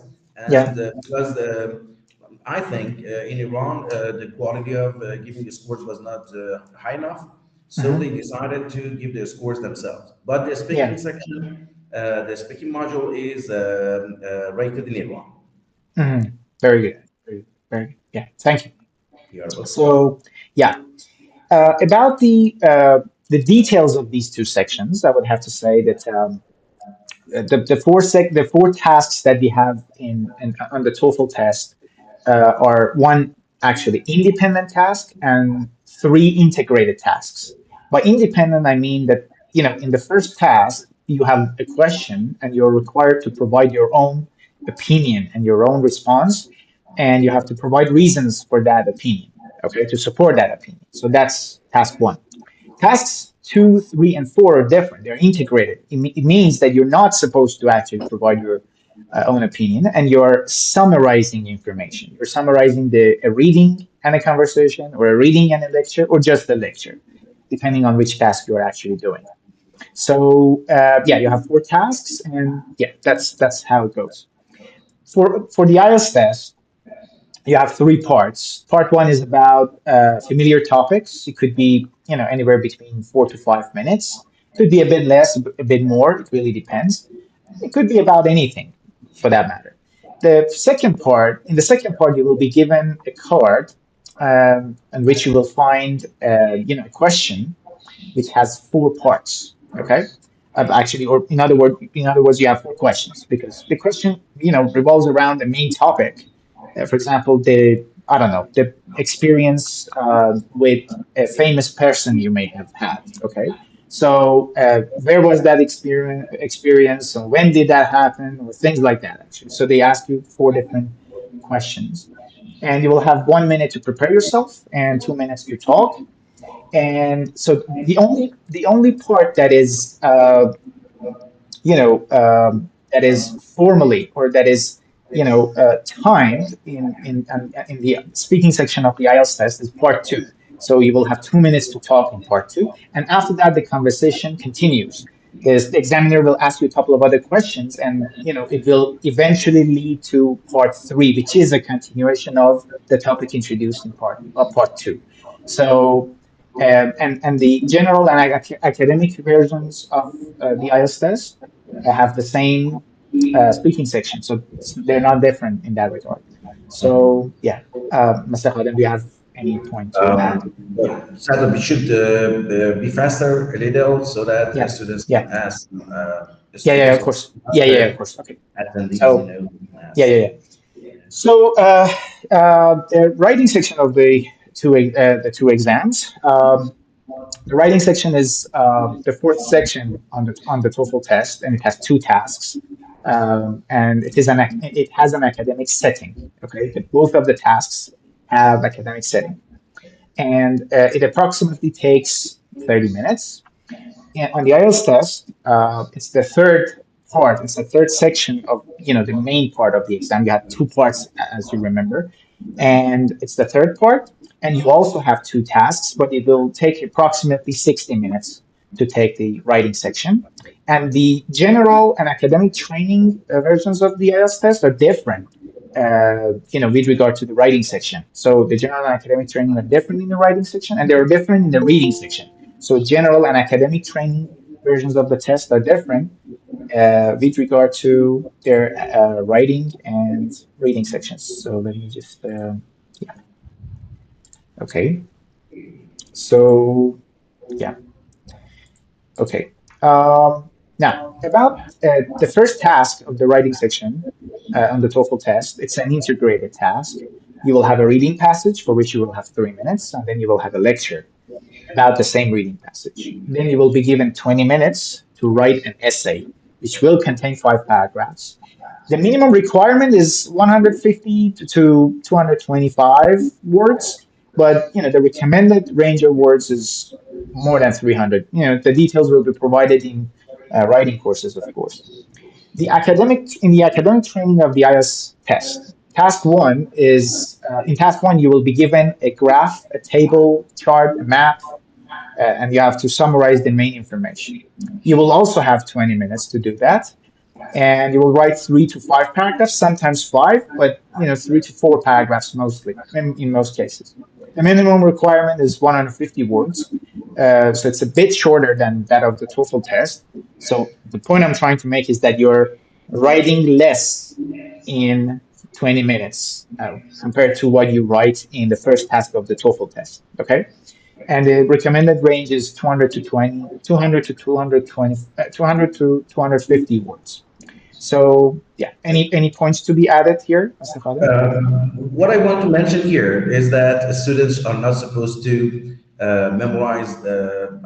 Yeah. and because I think in Iran the quality of giving the scores was not high enough, so they Hmm. decided to give the scores themselves. But the speaking Yeah. section, the speaking module is rated in Iran. Hmm. Very good. Very good. Very good. Yeah. Thank you. You are welcome. So yeah, about the details of these two sections, I would have to say that the four tasks that we have in on the TOEFL test are one actually independent task and three integrated tasks. By independent, I mean that in the first task you have a question and you're required to provide your own opinion and your own response, and you have to provide reasons for that opinion. Okay, to support that opinion. So that's task one. Tasks two, three, and four are different. They're integrated. It means that you're not supposed to actually provide your own opinion, and you're summarizing information. You're summarizing a reading and a conversation, or a reading and a lecture, or just a lecture, depending on which task you're actually doing. So yeah, you have four tasks, and yeah, that's how it goes. For the IELTS test, you have three parts. Part one is about familiar topics. It could be anywhere between 4 to 5 minutes. Could be a bit less, a bit more. It really depends. It could be about anything, for that matter. In the second part, you will be given a card, in which you will find a question which has four parts. Okay, actually, or in other words, you have four questions because the question revolves around the main topic. For example, the I don't know the experience with a famous person you may have had. Okay, so where was that experience, or when did that happen, or things like that. Actually, so they ask you four different questions, and you will have 1 minute to prepare yourself and 2 minutes to talk. And so the only part that is that is formally or that is timed in the speaking section of the IELTS test is part two. So you will have 2 minutes to talk in part two, and after that the conversation continues. The examiner will ask you a couple of other questions, and it will eventually lead to part three, which is a continuation of the topic introduced in part two. So and the general and academic versions of the IELTS test have the same speaking section, so they're not different in that regard. So yeah, Mr. Khadem, do you have any point to add? Yeah, Sadra, we should be faster a little so that Yeah, students can yeah, ask yeah, students of or course. Yeah, of other course. Okay. attendees, So can yeah, ask. So the writing section of the two exams. The writing section is the fourth section on the TOEFL test, and it has two tasks, and it has an academic setting. Okay, both of the tasks have academic setting, and it approximately takes 30 minutes. And on the IELTS test, it's the third part. It's the third section of the main part of the exam. You have two parts, as you remember, and it's the third part. And you also have two tasks, but it will take approximately 60 minutes to take the writing section. And the general and academic training versions of the IELTS test are different. With regard to the writing section. So the general and academic training are different in the writing section, and they're different in the reading section. So general and academic training versions of the test are different with regard to their writing and reading sections. So let me just, yeah, okay. So, yeah, okay. Now, about the first task of the writing section on the TOEFL test, it's an integrated task. You will have a reading passage for which you will have 3 minutes, and then you will have a lecture about the same reading passage. Then you will be given 20 minutes to write an essay, which will contain 5 paragraphs. The minimum requirement is 150 to 225 words, but the recommended range of words is more than 300. The details will be provided in writing courses, of course. The academic training of the IELTS test. Task one is in task one you will be given a graph, a table, chart, a map, and you have to summarize the main information. You will also have 20 minutes to do that, and you will write 3 to 5 paragraphs, sometimes five, but 3 to 4 paragraphs mostly in most cases. The minimum requirement is 150 words, so it's a bit shorter than that of the TOEFL test. So the point I'm trying to make is that you're writing less in 20 minutes compared to what you write in the first task of the TOEFL test. Okay, and the recommended range is 200 to 220, 200 to 250 words. So yeah, any points to be added here, Mr. Khalid? What I want to mention here is that students are not supposed to memorize,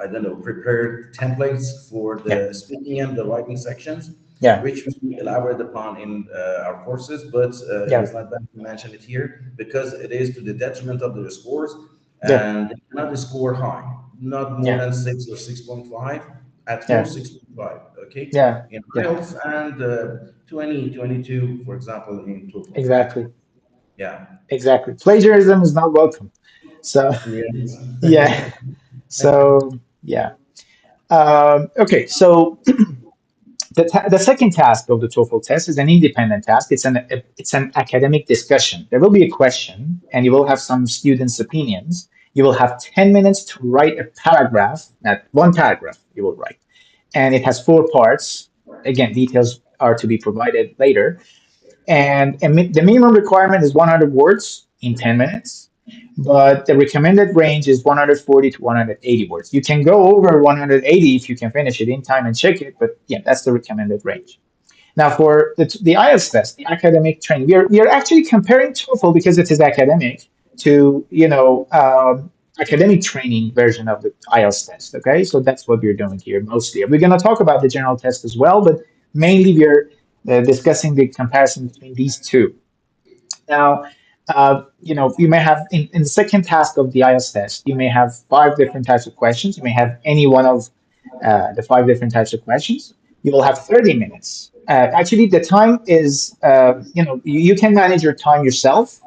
I don't know, prepared templates for Yeah, the speaking and the writing sections, yeah, which we elaborate upon in our courses, but it yeah, is not bad to mention it here because it is to the detriment of their scores, yeah, and they cannot score high, not more yeah, than 6 or 6.5, at yeah, most 6.5, okay? yeah, In yeah, IELTS and 20, 22, for example, in TOEFL. exactly, Yeah. exactly. Plagiarism is not welcome. So Yes. yeah, so yeah. Okay, so the second task of the TOEFL test is an independent task. It's an academic discussion. There will be a question, and you will have some students' opinions. You will have 10 minutes to write a paragraph. Not one paragraph you will write, and it has 4 parts. Again, details are to be provided later. And the minimum requirement is 100 words in 10 minutes, but the recommended range is 140 to 180 words. You can go over 180 if you can finish it in time and check it, but yeah, that's the recommended range. Now, for the IELTS test, the academic training, we are actually comparing TOEFL because it is academic to academic training version of the IELTS test. Okay, so that's what we're doing here mostly. We're going to talk about the general test as well, but mainly we're discussing the comparison between these two. Now, you may have in the second task of the IELTS test, you may have 5 different types of questions. You may have any one of the 5 different types of questions. You will have 30 minutes. Actually, the time is, you can manage your time yourself.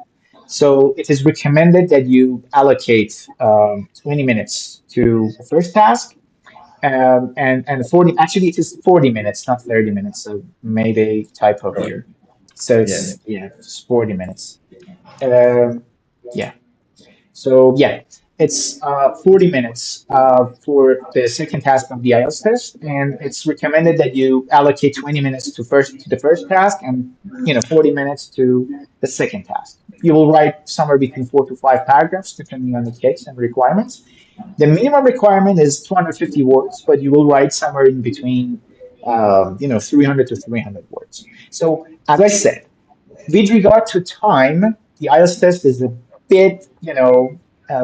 So it is recommended that you allocate 20 minutes to the first task, and 40, actually it is 40 minutes, not 30 minutes. So made a typo Correct. here. So Yeah. it's, yeah, it's 40 minutes. Um, yeah. So yeah, it's 40 minutes for the second task of the IELTS test, and it's recommended that you allocate 20 minutes to the first task, and 40 minutes to the second task. You will write somewhere between 4 to 5 paragraphs, depending on the case and requirements. The minimum requirement is 250 words, but you will write somewhere in between, 300 to 300 words. So as I said, with regard to time, the IELTS test is a bit,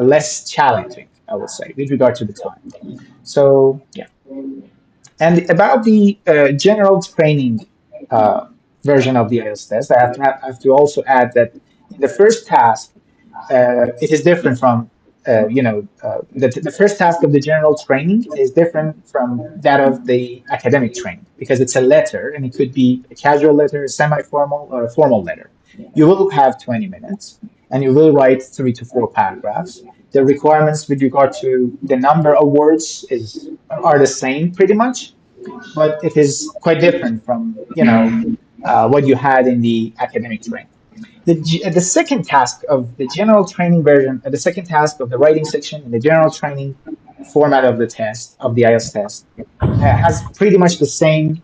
less challenging, I would say, with regard to the time. So, yeah. And about the general training uh, version of the IELTS test, I have to also add that in the first task, it is different from the first task of the general training is different from that of the academic training because it's a letter and it could be a casual letter, a semi-formal, or a formal letter. You will have 20 minutes and you will write 3 to 4 paragraphs. The requirements with regard to the number of words is are the same pretty much, but it is quite different from what you had in the academic training. The second task of the general training version, the second task of the writing section in the general training format of the test, of the IELTS test, has pretty much the same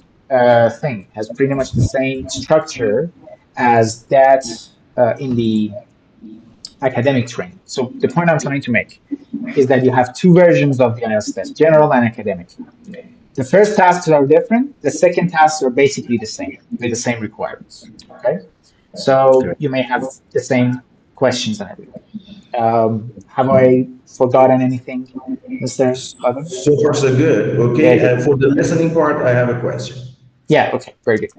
thing, has pretty much the same structure as that in the academic training. So the point I'm trying to make is that you have two versions of the IELTS test, general and academic. The first tasks are different. The second tasks are basically the same with the same requirements. Okay, so Correct. you may have the same questions and everything. Have I forgotten anything, Mr. Khadem? So far, so good. Yeah, Okay. good. For the listening part, I have a question. Yeah, okay, very good.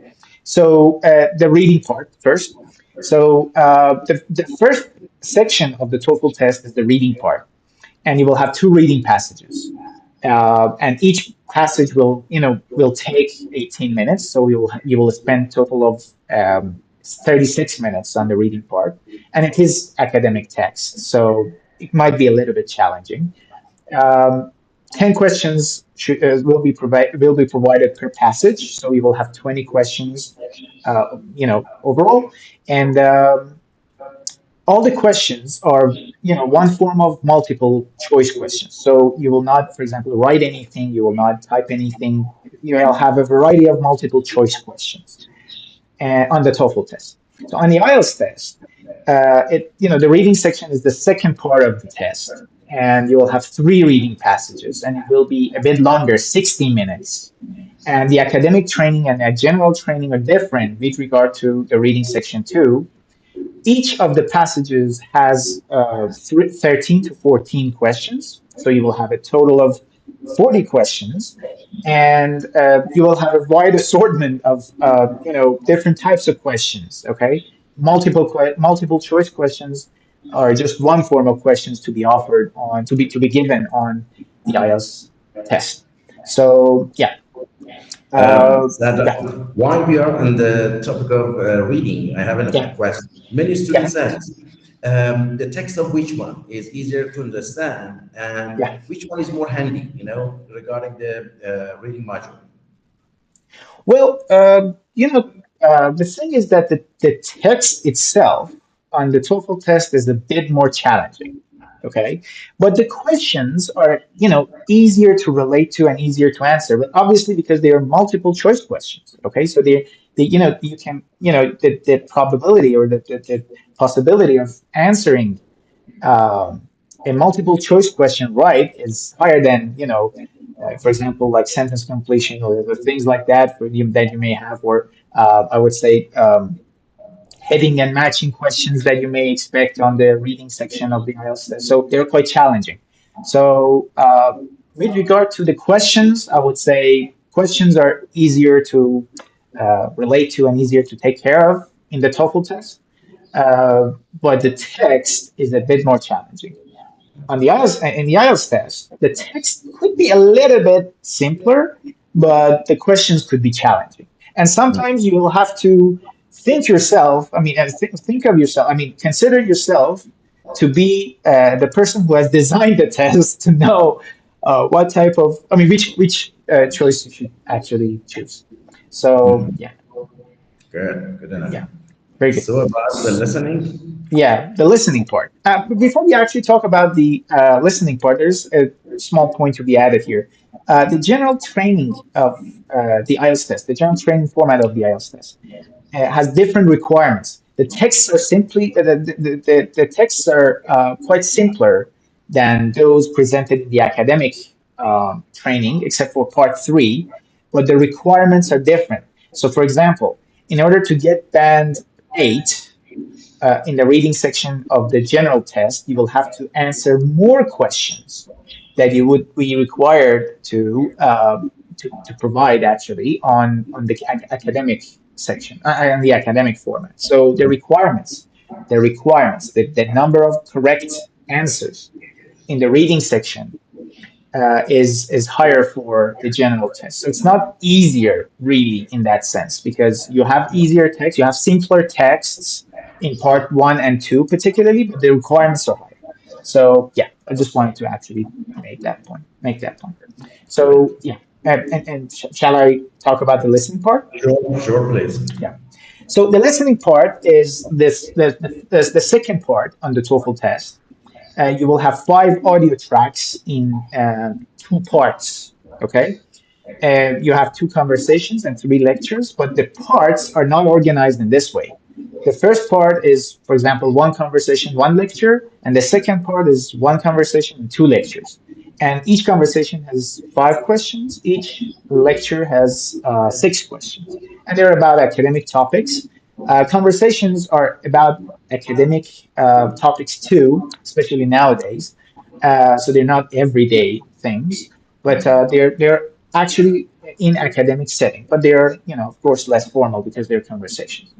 So the reading part first. So the first section of the TOEFL test is the reading part, and you will have two reading passages. And each passage will take 18 minutes. So you will spend total of 36 minutes on the reading part, and it is academic text, so it might be a little bit challenging. Um, 10 questions will be provided per passage, so we will have 20 questions, overall, and all the questions are one form of multiple choice questions. So you will not, for example, write anything, you will not type anything. You will have a variety of multiple choice questions on the TOEFL test. So on the IELTS test, the reading section is the second part of the test, and you will have three reading passages, and it will be a bit longer, 60 minutes. And the academic training and the general training are different with regard to the reading section too. Each of the passages has 13 to 14 questions. So you will have a total of 40 questions. And you will have a wide assortment of different types of questions. Okay, multiple choice questions are just one form of questions to be offered on to be given on the IELTS test. So yeah, yeah, Sadra, while we are on the topic of reading, I have a yeah, question. Many yeah, students ask the text of which one is easier to understand and yeah. which one is more handy, regarding the reading module. Well, the thing is that the text itself on the TOEFL test is a bit more challenging. Okay, but the questions are, easier to relate to and easier to answer. But obviously, because they are multiple choice questions. Okay, so you can, the probability or the possibility of answering a multiple choice question right is higher than for example, like sentence completion or the things like that that you may have, or I would say heading and matching questions that you may expect on the reading section of the IELTS test. So they're quite challenging. So with regard to the questions, I would say questions are easier to relate to and easier to take care of in the TOEFL test, but the text is a bit more challenging. On the IELTS, in the IELTS test, the text could be a little bit simpler, but the questions could be challenging. And sometimes you will have to think yourself, I mean, think of yourself, I mean, consider yourself to be the person who has designed the test to know what type of, I mean, which choice you should actually choose. So, yeah, Good enough. yeah, very good. So about the listening. Yeah, the listening part. But before we actually talk about the listening part, there's a small point to be added here. The general training of the IELTS test, the general training format of the IELTS test, has different requirements. The texts are simply the texts are quite simpler than those presented in the academic training, except for part three. But the requirements are different. So, for example, in order to get band eight in the reading section of the general test, you will have to answer more questions that you would be required to provide actually on the academic section on the academic format. So the number of correct answers in the reading section is higher for the general test. So it's not easier really in that sense because you have easier text, you have simpler texts in part one and two particularly, but the requirements are higher. So yeah, I just wanted to actually make that point. Make that point. Great. So yeah, shall I talk about the listening part? Sure, sure, please. Yeah. So the listening part is the second part on the TOEFL test. You will have five audio tracks in two parts. Okay, you have two conversations and three lectures, but the parts are not organized in this way. The first part is, for example, one conversation, one lecture, and the second part is one conversation and two lectures. And each conversation has five questions. Each lecture has six questions, and they're about academic topics. Conversations are about academic topics too, especially nowadays. So they're not everyday things, but they're actually in academic setting, but they are, of course, less formal because they're conversations.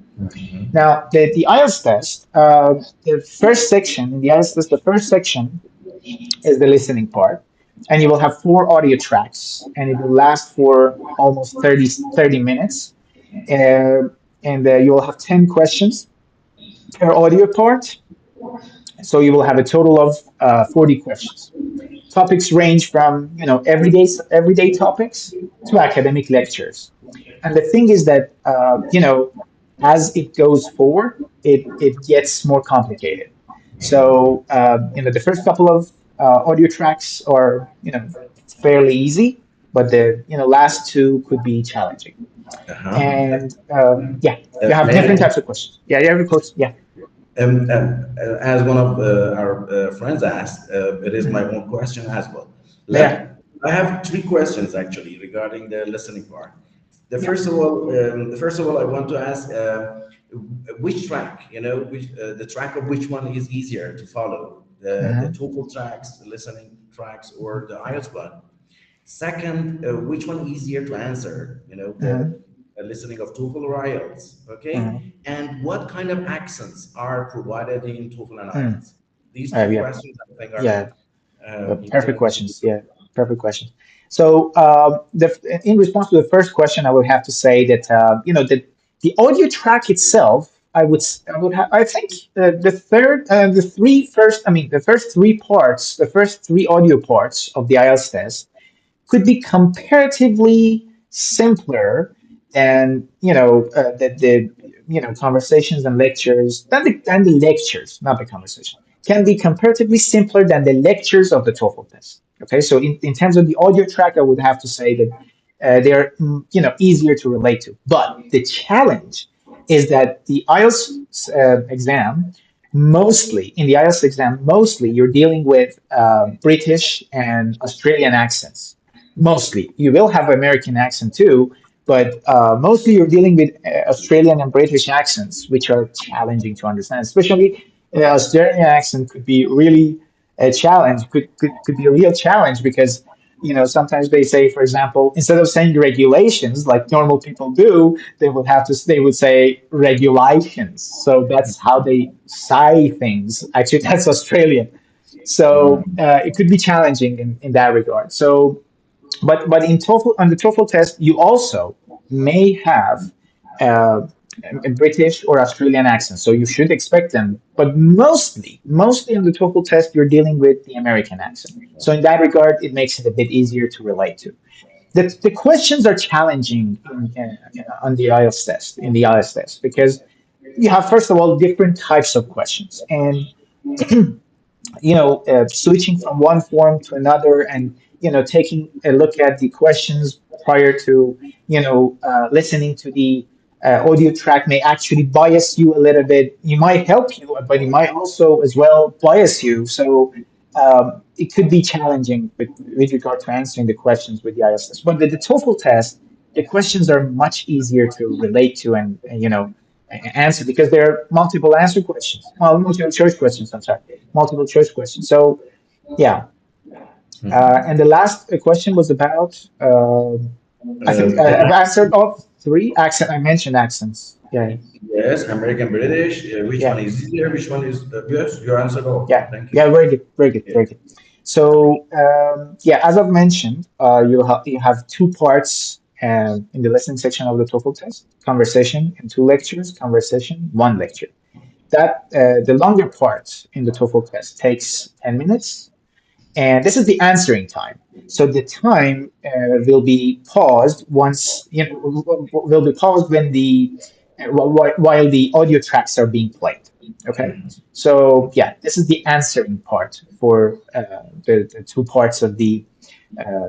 Now, the IELTS test, the first section in the IELTS test, the first section is the listening part, and you will have four audio tracks, and it will last for almost 30 minutes, uh, and you will have 10 questions per audio part, so you will have a total of 40 questions. Topics range from everyday topics to academic lectures. And the thing is that as it goes forward, it gets more complicated. So the first couple of audio tracks are fairly easy, but the last two could be challenging. Uh-huh. And yeah, you have May different I? types of questions. Yeah, yeah, of course. Yeah. As one of our friends asked, it is my Mhm. own question as well. Yeah. I have three questions actually regarding the listening part. Yeah. The first of all, I want to ask which track, the track of which one is easier to follow, the Mhm. TOEFL tracks, the listening tracks, or the IELTS one. Second, which one easier to answer? The Mhm. listening of TOEFL or IELTS. Mhm. Okay, and what kind of accents are provided in TOEFL and Mm. IELTS? These three Yeah. questions I think Yeah. are Perfect important to. questions. Yeah, perfect questions. So, in response to the first question, I would have to say that the audio track itself, I think the first three parts, the first three audio parts of the IELTS test could be comparatively simpler than the conversations and lectures than the lectures, not the conversation, can be comparatively simpler than the lectures of the TOEFL test. Okay, so in terms of the audio track, I would have to say that they're easier to relate to. But the challenge is that the IELTS exam, mostly in the IELTS exam, mostly you're dealing with British and Australian accents. Mostly, you will have American accent too, but mostly you're dealing with Australian and British accents, which are challenging to understand. Especially Australian accent could be really a challenge. Could be a real challenge because sometimes they say, for example, instead of saying regulations like normal people do, they would say regulations. So that's how they say things. Actually, that's Australian. So it could be challenging in that regard. So But in TOEFL, on the TOEFL test, you also may have uh, a British or Australian accent, so you should expect them. But mostly on the TOEFL test, you're dealing with the American accent. So in that regard, it makes it a bit easier to relate to. The questions are challenging on the IELTS test, in the IELTS test, because you have, first of all, different types of questions. And switching from one form to another, and taking a look at the questions prior to listening to the audio track may actually bias you a little bit. You might help you, but it might also as well bias you. So it could be challenging with regard to answering the questions with the IELTS test. But with the TOEFL test, the questions are much easier to relate to, and answer, because there are multiple answer questions, well, multiple choice questions. I'm sorry, multiple choice questions. So yeah, and the last question was about. I think The I've answered accent, all three. Accent. I mentioned accents. Yeah, yes, American British. Which one yeah, is easier? Which one is yes? You answered all. yeah, Thank you. yeah. Very good, very good, Yeah. very good. So yeah, as I've mentioned, you have two parts in the listening section of the TOEFL test: conversation and two lectures, conversation, one lecture. That the longer part in the TOEFL test takes 10 minutes, and this is the answering time. So the time will be paused once will be paused when the while the audio tracks are being played. Okay, so yeah, this is the answering part for the two parts of the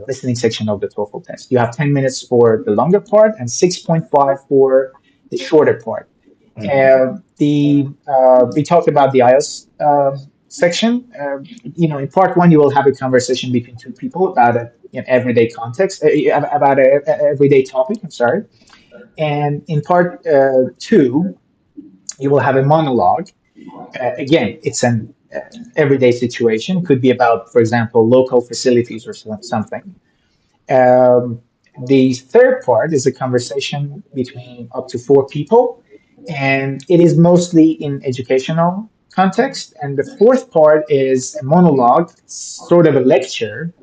listening section of the TOEFL test. You have 10 minutes for the longer part and 6.5 for the shorter part. We talked about the IELTS section. In part one, you will have a conversation between two people about a everyday context, about a everyday topic. I'm sorry. And in part two, you will have a monologue. Again, it's an everyday situation. Could be about, for example, local facilities or something. Um, the third part is a conversation between up to four people, and it is mostly in educational context. And the fourth part is a monologue, sort of a lecture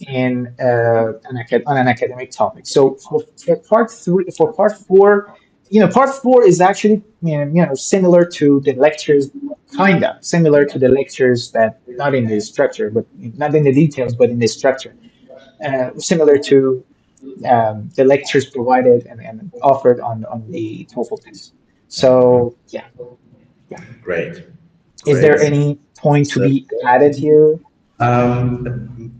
in on an academic topic. So for part three, for part four, part four is actually similar to the lectures, kinda similar to the lectures, that not in the structure, but not in the details, but in the structure, similar to the lectures provided and offered on the TOEFL test. So yeah, yeah. Great, Is there great. any point to So, be added here?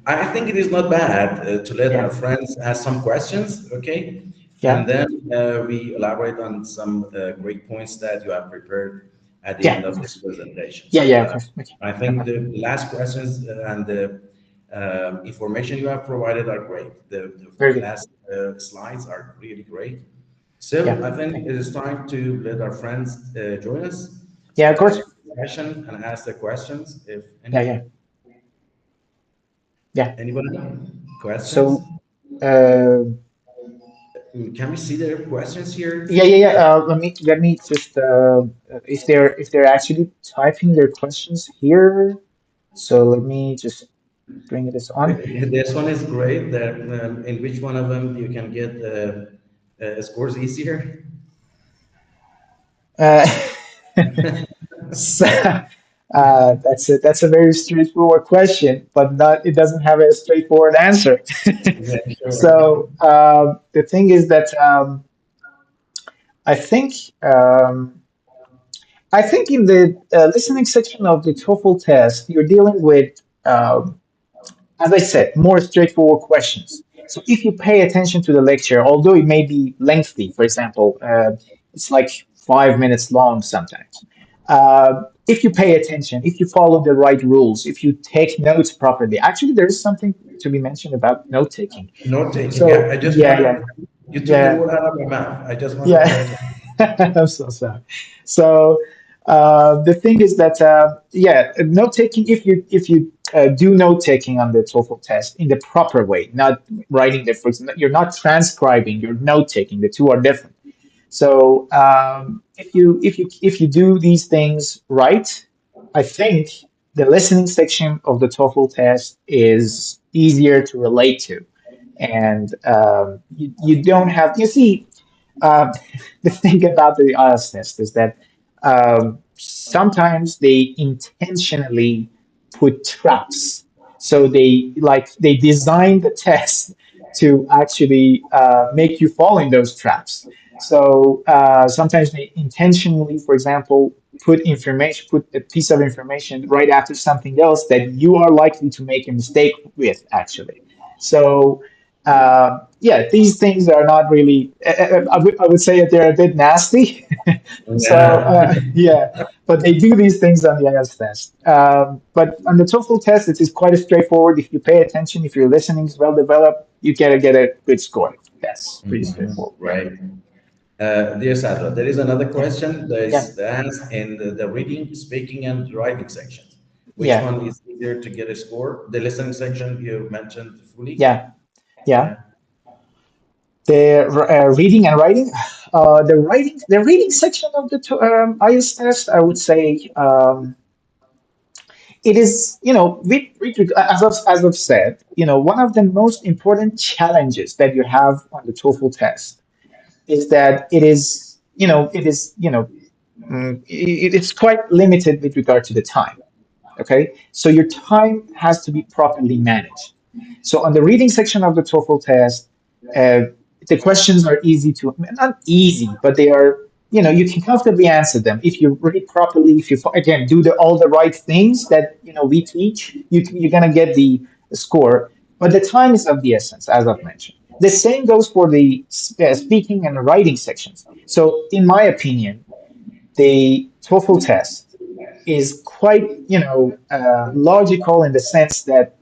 I think it is not bad to let our Yeah, friends ask some questions, okay? And yeah, then we elaborate on some great points that you have prepared at the yeah. end Of of this course. presentation. Yeah, So yeah. Of course. Okay. I No think problem. the last questions and the information you have provided are great. Very The good. last slides are really great. So Yeah. I think Thank it you. is time to let our friends join us Yeah. Of in course. the session and ask the questions, if Yeah. any. Yeah. Yeah. Anybody? Questions? So. Uh, Can we see the questions here? yeah. Yeah. Yeah. Let me just if they're actually typing their questions here. So let me just bring this on. This one is great. That in which one of them you can get scores easier? Uh, so, that's a very straightforward question, but not it doesn't have a straightforward answer. Yeah, sure. So the thing is that I think um, I think in the listening section of the TOEFL test, you're dealing with as I said, more straightforward questions. So if you pay attention to the lecture, although it may be lengthy, for example, it's like 5 minutes long sometimes. If you pay attention, if you follow the right rules, if you take notes properly, actually, there is something to be mentioned about note taking. Note taking. Yeah, So I just yeah, want yeah, you took the yeah. word out of my mouth. I just wanted to Yeah, mention. I'm so sorry. So the thing is that yeah, note taking. If you do note taking on the TOEFL test in the proper way, not writing the, for example, you're not transcribing, you're note taking. The two are different. So if you do these things right, I think the listening section of the TOEFL test is easier to relate to. and you don't have. You see, uh, the thing about the IELTS test is that sometimes they intentionally put traps. So they design the test to actually make you fall in those traps. So sometimes they intentionally, for example, put a piece of information right after something else that you are likely to make a mistake with, actually. So yeah, these things are not really. I would say that they're a bit nasty. So Yeah. yeah, but they do these things on the IELTS test. But on the TOEFL test, it is quite straightforward. If you pay attention, if your listening is well developed, you get a good score. That's pretty straightforward. Yeah, Right. Dear Sadra, there is another yeah, question that yeah, is asked in the reading, speaking, and writing sections. Which yeah, one is easier to get a score? The listening section you mentioned fully. yeah, yeah. Yeah. The reading and writing, the reading section of the IELTS test, I would say. It is, as I've said, one of the most important challenges that you have on the TOEFL test is that it's quite limited with regard to the time. Okay, so your time has to be properly managed. So on the reading section of the TOEFL test, uh, the questions are easy to, not easy, but they are, you can comfortably answer them if you read properly. If you again do all the right things that we teach, you're gonna get the score. But the time is of the essence, as I've mentioned. The same goes for the speaking and writing sections. So in my opinion, the TOEFL test is quite, logical in the sense that,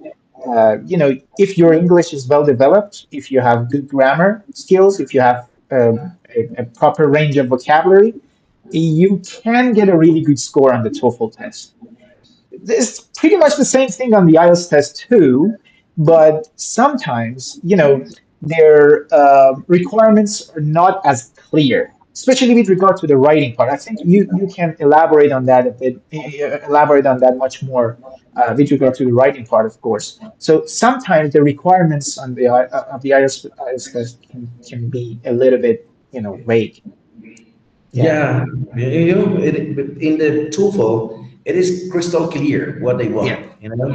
if your English is well developed, if you have good grammar skills, if you have a proper range of vocabulary, you can get a really good score on the TOEFL test. It's pretty much the same thing on the IELTS test too, but sometimes, their requirements are not as clear, especially with regard to the writing part. I think you can elaborate on that a bit, elaborate on that much more with regard to the writing part, of course. So sometimes the requirements on the of the IELTS test can be a little bit, vague. Yeah, Yeah, in the TOEFL, it is crystal clear what they yeah, want.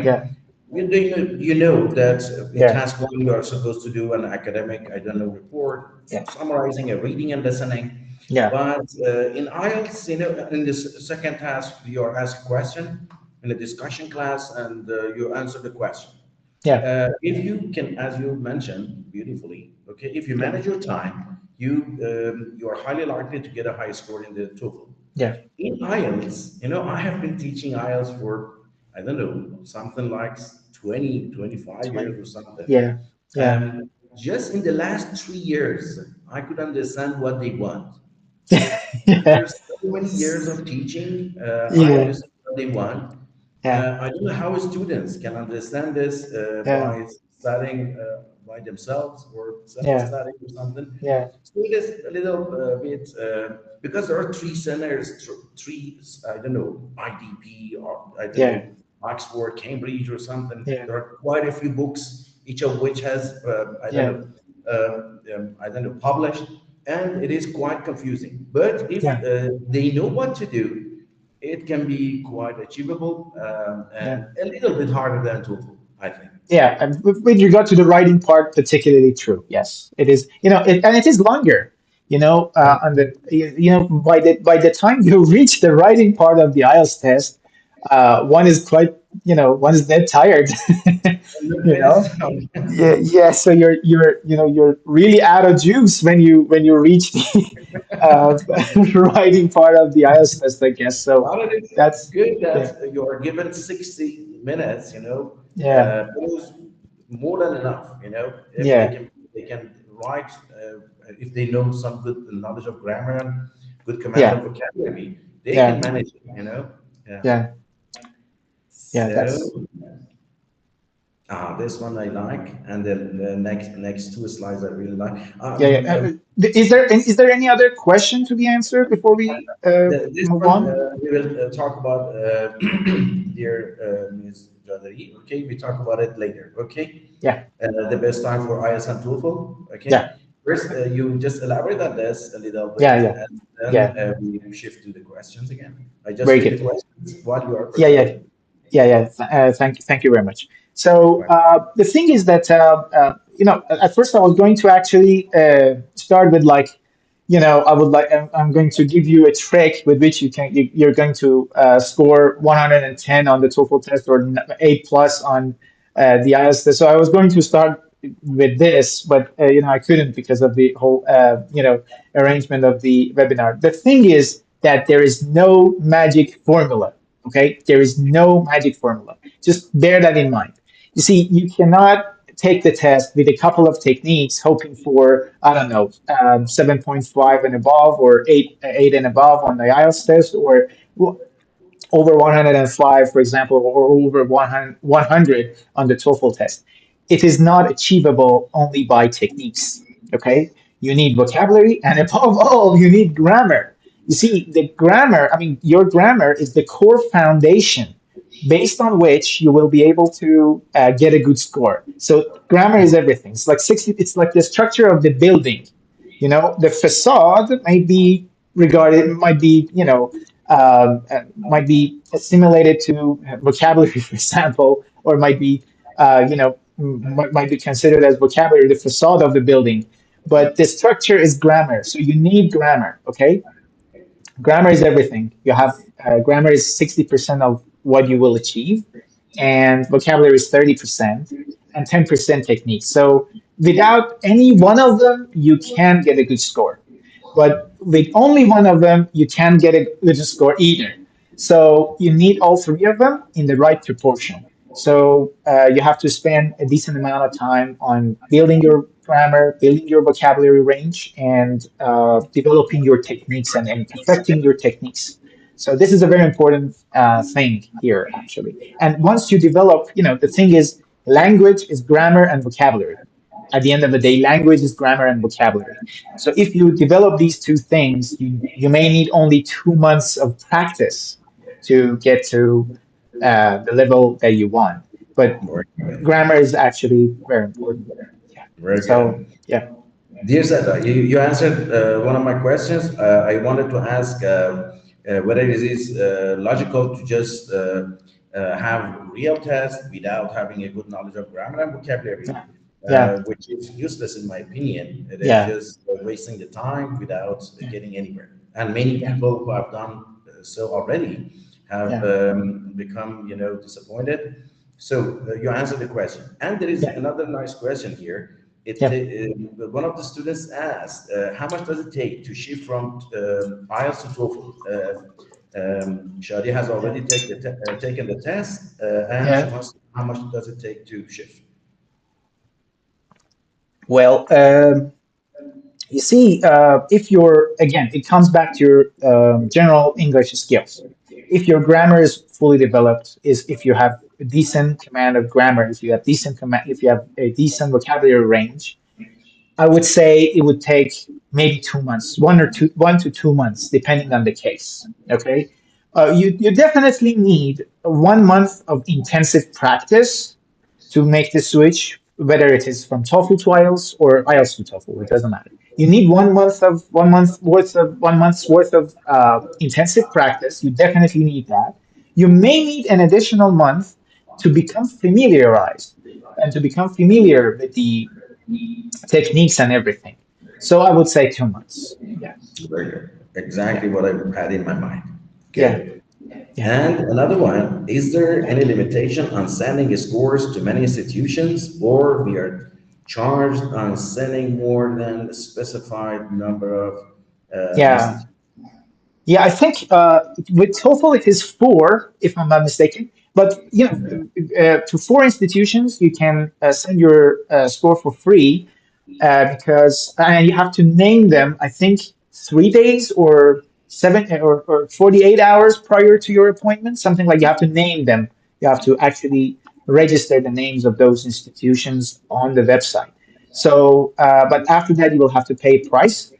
yeah, You know that in yeah, task one you are supposed to do an academic, I don't know, report yeah, summarizing a reading and listening. yeah, But in IELTS, in this second task, you are asked a question in a discussion class, and you answer the question. yeah, If you can, as you mentioned beautifully, okay, if you yeah, manage your time, you are highly likely to get a high score in the TOEFL. yeah. In IELTS, I have been teaching IELTS for, I don't know, something like 20, 25 years 20. or something. Yeah, yeah. Just in the last 3 years, I could understand what they want. Yeah, After so many years of teaching, I yeah, understand what they want. yeah, I don't know how students can understand this yeah, by studying by themselves or yeah, self-studying or something. yeah, So it is a little bit because there are three centers, three, I don't know, IDP or I don't yeah, know, Oxford, Cambridge or something. yeah, There are quite a few books, each of which has yeah, I don't know, published, and it is quite confusing. But if yeah, they know what to do, it can be quite achievable yeah. and a little bit harder than TOEFL, I think. Yeah, and with regard to the writing part, particularly true. Yes, it is. And it is longer. On the by the time you reach the writing part of the IELTS test, one is quite, one is dead tired. Look, you it is know, Yeah, yeah. So you're really out of juice when you reach the uh, writing part of the IELTS test, I guess. So Well, it is that's good yeah, that you are given 60 minutes, yeah, it is more than enough, if yeah, they can write, if they know some good knowledge of grammar and good command of yeah, vocabulary, they can yeah, manage it. Yeah. yeah, yeah. So, This one I like, and then the next two slides I really like. Yeah, yeah. Is there any other question to be answered before we This move one on? we will talk about, dear Ms. Jadari. Okay, we talk about it later. Okay, Yeah, the best time for IELTS and TOEFL. yeah, Okay, first you just elaborate on this a little yeah, bit, yeah, and then yeah. we shift to the questions again. I just Very read the good. questions while you are Yeah, yeah. preparing. Yeah, yeah. Thank you very much. So Right. the thing is that at first I was going to actually start with like, I'm going to give you a trick with which you're going to score 110 on the TOEFL test or 8 plus on the IELTS test. So I was going to start with this, but I couldn't because of the whole arrangement of the webinar. The thing is that there is no magic formula. Okay, there is no magic formula. Just bear that in mind. You see, you cannot take the test with a couple of techniques, hoping for, I don't know, 7.5 and above, or eight and above on the IELTS test, or over 105, for example, or over 100 on the TOEFL test. It is not achievable only by techniques. Okay, you need vocabulary, and above all, you need grammar. You see, the grammar. I mean, your grammar is the core foundation based on which you will be able to get a good score. So grammar is everything. It's like 60. It's like the structure of the building. The facade might be, might be assimilated to vocabulary, for example, or might be, might be considered as vocabulary, the facade of the building. But the structure is grammar. So you need grammar, okay? Grammar is everything. Grammar is 60% of what you will achieve, and vocabulary is 30%, and 10% technique. So without any one of them, you can get a good score. But with only one of them, you can't get a good score either. So you need all three of them in the right proportion. So you have to spend a decent amount of time on building your grammar, building your vocabulary range, and developing your techniques, and perfecting your techniques. So this is a very important thing here, actually. And once you develop, the thing is, language is grammar and vocabulary. At the end of the day, language is grammar and vocabulary. So if you develop these two things, you may need only 2 months of practice to get to the level that you want. But Very good. grammar is actually very important. Yeah. Very So good. yeah, Dear Sadra, you answered one of my questions. I wanted to ask whether it is logical to just have real tests without having a good knowledge of grammar and vocabulary, yeah, yeah, which is useless in my opinion. It is yeah, just wasting the time without getting anywhere. And many yeah, people who have done so already have yeah, become, disappointed. So you answered the question. And there is yeah, another nice question here. yeah, One of the students asked, how much does it take to shift from IELTS to TOEFL? Shadi has yeah, already taken the test, and she yeah. wants to know how much does it take to shift? Well, you see, if you're, again, it comes back to your general English skills. If your grammar is fully developed, is if you have a decent command of grammar, if you have a decent vocabulary range, I would say it would take maybe 2 months, 1 to 2 months, depending on the case. Okay, you definitely need 1 month of intensive practice to make the switch, whether it is from TOEFL to IELTS or IELTS to TOEFL. It doesn't matter. You need 1 month's worth of intensive practice. You definitely need that. You may need an additional month to become familiarized and to become familiar with the techniques and everything. So I would say 2 months. Yeah, Very good. yeah, Exactly what I had in my mind. yeah, Good. yeah, And another one, is there yeah, any limitation on sending scores to many institutions, or we are charged on sending more than a specified number of yeah. institutions? Yeah, I think with TOEFL it is four, if I'm not mistaken. But to four institutions you can send your score for free, because and you have to name them. I think 3 days or 48 hours prior to your appointment, something like you have to name them. You have to actually register the names of those institutions on the website. So, but after that, you will have to pay a price.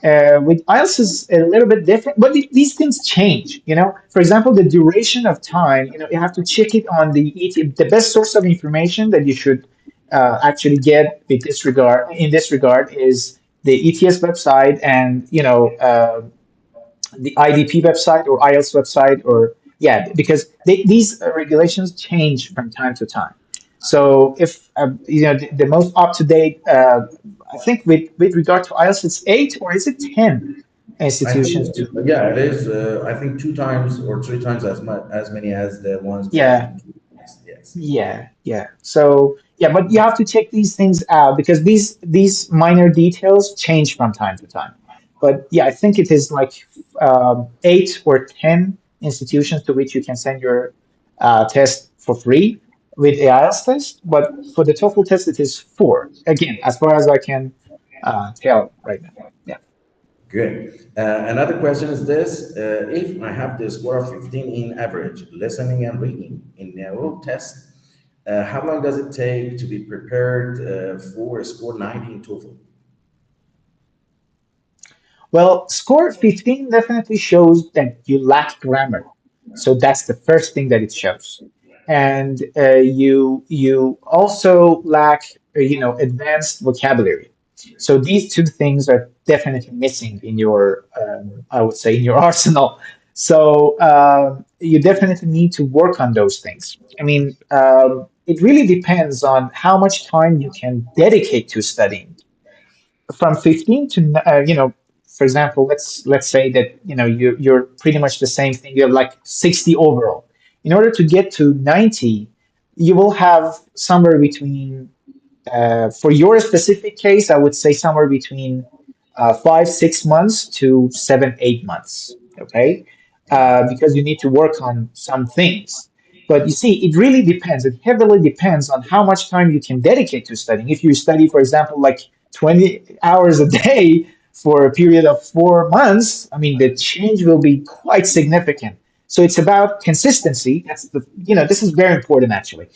With IELTS is a little bit different, but these things change. For example, the duration of time. You have to check it on the the best source of information that you should actually get with this regard. In this regard, is the ETS website and the IDP website or IELTS website, or yeah, because these regulations change from time to time. So if the most up to date, I think with regard to IELTS, it's 8 or is it 10 I think, institutions to yeah, it is. I think two times or three times as much as many as the ones yeah. mentioned. Yes. Yeah. So yeah, but you have to check these things out because these minor details change from time to time. But yeah, I think it is like 8 or 10 institutions to which you can send your test for free with AIS test. But for the TOEFL test, it is four. Again, as far as I can tell right now. Yeah. Good. Another question is this: if I have the score of 15 in average, listening and reading in narrow test, how long does it take to be prepared for a score 90 in TOEFL? Well, score 15 definitely shows that you lack grammar. So that's the first thing that it shows. And you also lack, advanced vocabulary. So these two things are definitely missing in your, I would say, in your arsenal. So you definitely need to work on those things. I mean, it really depends on how much time you can dedicate to studying from 15 to for example, let's say that you're pretty much the same thing. You have like 60 overall. In order to get to 90, you will have somewhere between for your specific case, I would say somewhere between 5 6 months to 7 8 months. Okay, because you need to work on some things. But you see, it really depends. It heavily depends on how much time you can dedicate to studying. If you study, for example, like 20 hours a day for a period of 4 months, I mean, the change will be quite significant. So it's about consistency. This is very important actually.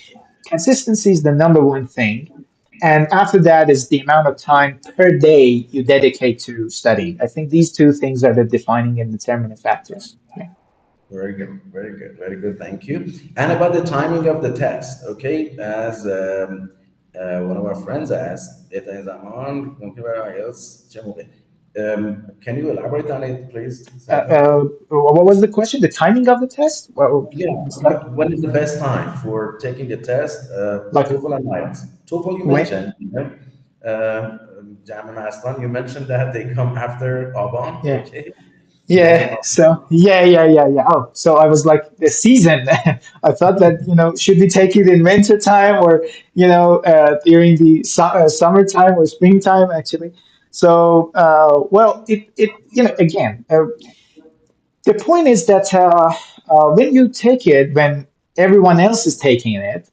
Consistency is the number one thing, and after that is the amount of time per day you dedicate to studying. I think these two things are the defining and determining factors. Yeah. Very good, very good, very good. Thank you. And about the timing of the test, okay? As one of our friends asked, "Beta zaman mumkin برای IELTS چه موقع?" Can you elaborate on it, please, Sadra? What was the question? The timing of the test? Well, Yeah, it's like when is the best time for taking the test? like TOEFL and IELTS. TOEFL, you when? mentioned, Jam and Aslan, you mentioned that they come after Aban, Yeah. okay? Jam Yeah, so yeah. Oh, so I was like the season. I thought that should we take it in winter time or during the summertime or springtime actually. So well, it again. The point is that when you take it, when everyone else is taking it,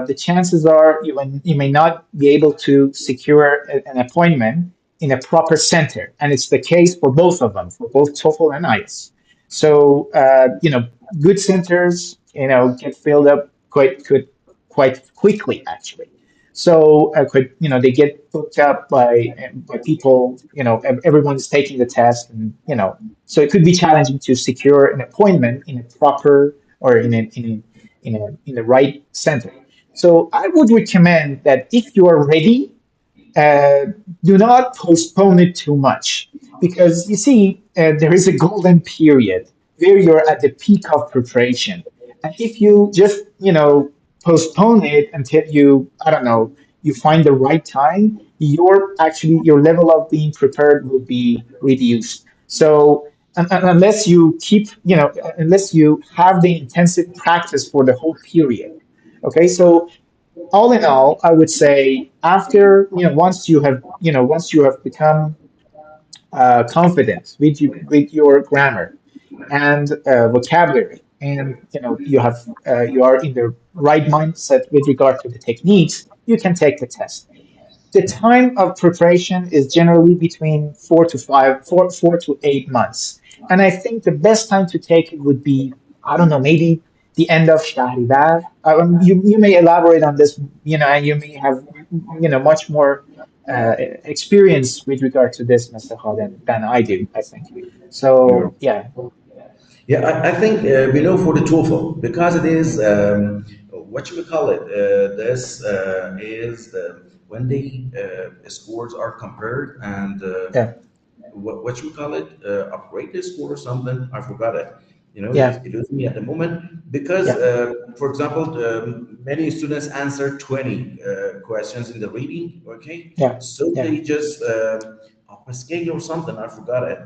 the chances are you may not be able to secure an appointment in a proper center, and it's the case for both of them, for both TOEFL and IELTS. So good centers, get filled up quite quickly, actually. So they get booked up by people. Everyone is taking the test, and so it could be challenging to secure an appointment in a proper or in the right center. So I would recommend that if you are ready, uh, do not postpone it too much because you see, there is a golden period where you're at the peak of preparation. And if you just, postpone it until I don't know, you find the right time, your level of being prepared will be reduced. So, unless you keep, unless you have the intensive practice for the whole period. Okay, so all in all, I would say after once you have become confident with your grammar and vocabulary, and you are in the right mindset with regard to the techniques, you can take the test. The time of preparation is generally between 4 to 8 months, and I think the best time to take it would be, I don't know, maybe the end of Shahrivar. You may elaborate on this, and you may have, much more experience with regard to this, Mr. Khalid, than I do, I think. You're So, yeah, Yeah, I think for the TOEFL because it is what you would call it. This is when the scores are compared and yeah, what you call it, upgrade the score or something. I forgot it. yeah, It was me at the moment because, yeah, for example, many students answer 20 questions in the reading. Okay, yeah, so yeah, they just up a scale or something. I forgot it.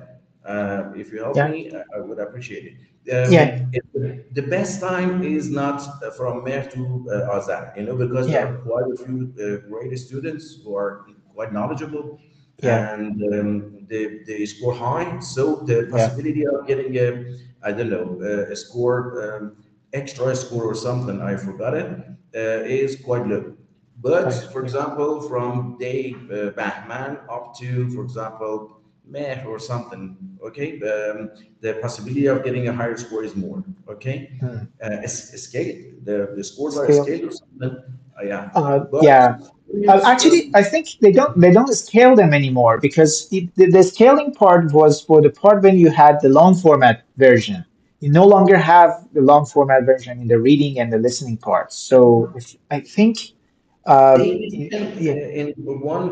If you help yeah, me, I would appreciate it. yeah, The best time is not from May to Azar, because there yeah, are quite a few great students who are quite knowledgeable yeah, and they score high. So the yeah, possibility of getting I don't know, a score, extra score or something, I forgot it, is quite low. But right, for yeah, example, from day Bahman up to, for example, Meh or something, okay, the possibility of getting a higher score is more, okay. hmm. Scale, the scores are Scale. scaled or something, yeah. But Yeah. experience, Actually, I think they don't scale them anymore because the scaling part was for the part when you had the long format version. You no longer have the long format version in the reading and the listening parts. So I think, they mentioned yeah, in one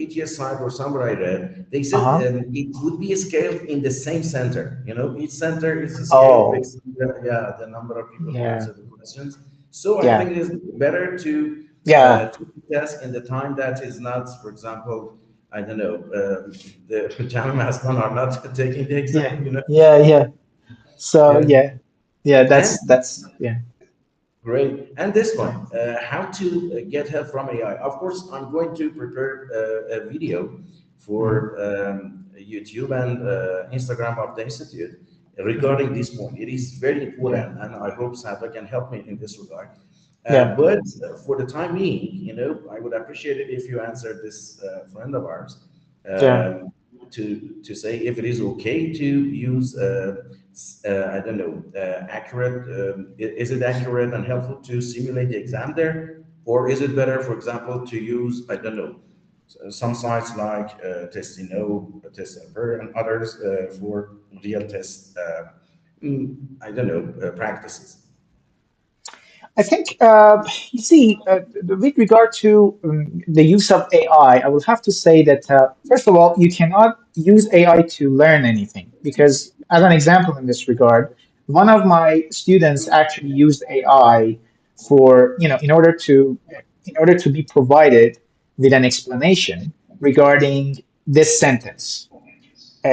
ATS site or somewhere I read, they said uh-huh. it would be scaled in the same center. Each center is scaled Oh, based on the number of people who yeah, answer the questions. So I yeah, think it is better yeah, to test in the time that is not, for example, I don't know, the pajama mask on are not taking the yeah, exam. yeah, yeah. So Yeah. yeah, yeah. And That's yeah. Great. And this one, how to get help from AI. Of course, I'm going to prepare a video Mhm. for YouTube and Instagram of the Institute regarding this point. It is very Yeah, important, and I hope Sadra can help me in this regard. yeah, But for the time being, I would appreciate it if you answer this friend of ours yeah. um, to say if it is okay to use I don't know, accurate. Is it accurate and helpful to simulate the exam there, or is it better, for example, to use I don't know some sites like Testino, Testserver, and others for real test? I don't know practices. I think, you see, with regard to the use of AI, I will have to say that, first of all, you cannot use AI to learn anything because, as an example in this regard, one of my students actually used AI for, in order to be provided with an explanation regarding this sentence.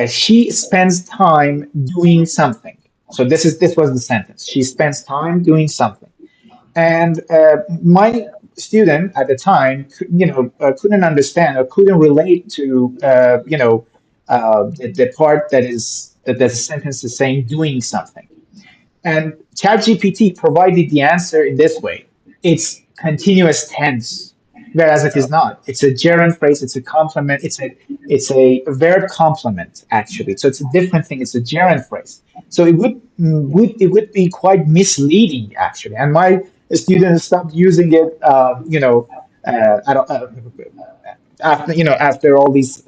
She spends time doing something. So this was the sentence. She spends time doing something, and my student at the time, couldn't understand or couldn't relate to, the part that the sentence is saying doing something. And ChatGPT provided the answer in this way. It's continuous tense, whereas it is not. It's a gerund phrase. It's a complement. It's a verb complement actually. So it's a different thing. It's a gerund phrase. So it would be quite misleading actually. And my students stopped using it. After all these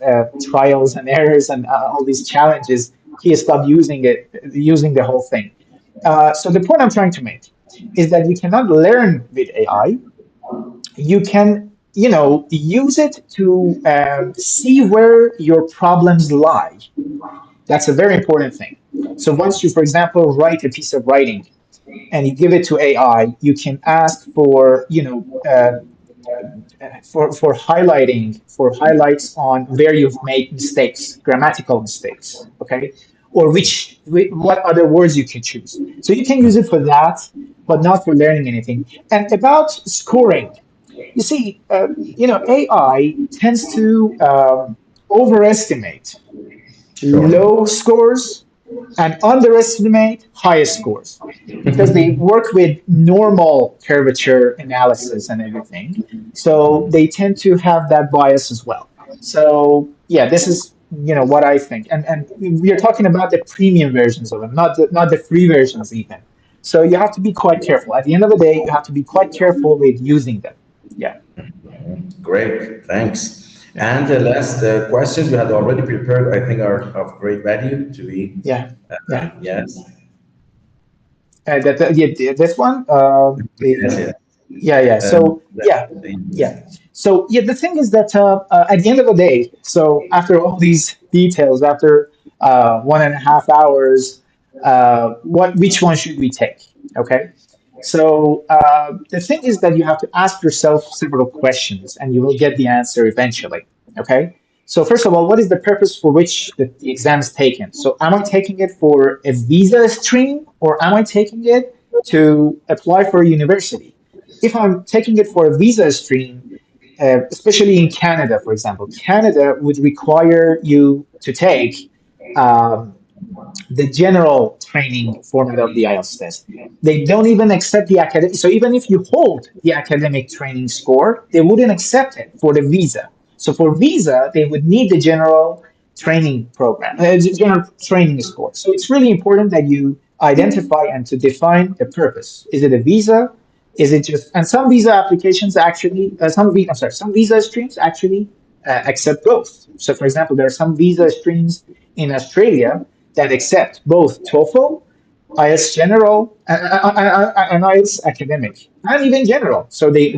trials and errors and all these challenges, he stopped using the whole thing. So the point I'm trying to make is that you cannot learn with AI. You can, use it to see where your problems lie. That's a very important thing. So once you, for example, write a piece of writing and you give it to AI, you can ask for, for highlights on where you've made mistakes, grammatical mistakes, okay, or what other words you can choose. So you can use it for that, but not for learning anything. And about scoring, you see, AI tends to overestimate Sure. low scores and underestimate highest scores because they work with normal curvature analysis and everything. So they tend to have that bias as well. So yeah, this is what I think, and we are talking about the premium versions of them, not the free versions even. So you have to be quite careful. At the end of the day, you have to be quite careful with using them. Yeah, Great, thanks. yeah, And the last questions you had already prepared, I think, are of great value to be. yeah, yeah. Yes, Yeah, this one, yes, the yes. yeah, yeah. So yeah, yeah. So yeah, the thing is that at the end of the day, so after all these details, after 1.5 hours, which one should we take? Okay. So the thing is that you have to ask yourself several questions, and you will get the answer eventually. Okay. So first of all, what is the purpose for which the exam is taken? So am I taking it for a visa stream, or am I taking it to apply for a university? If I'm taking it for a visa stream, especially in Canada, for example, Canada would require you to take um, the general training format of the IELTS test. They don't even accept the academic. So even if you hold the academic training score, they wouldn't accept it for the visa. So for visa, they would need the general training program, general training score. So it's really important that you identify and to define the purpose. Is it a visa? Is it just, and some visa applications actually, I'm sorry, some visa streams actually accept both. So for example, there are some visa streams in Australia that accept both TOEFL, IELTS General, and IELTS Academic, and even General. So they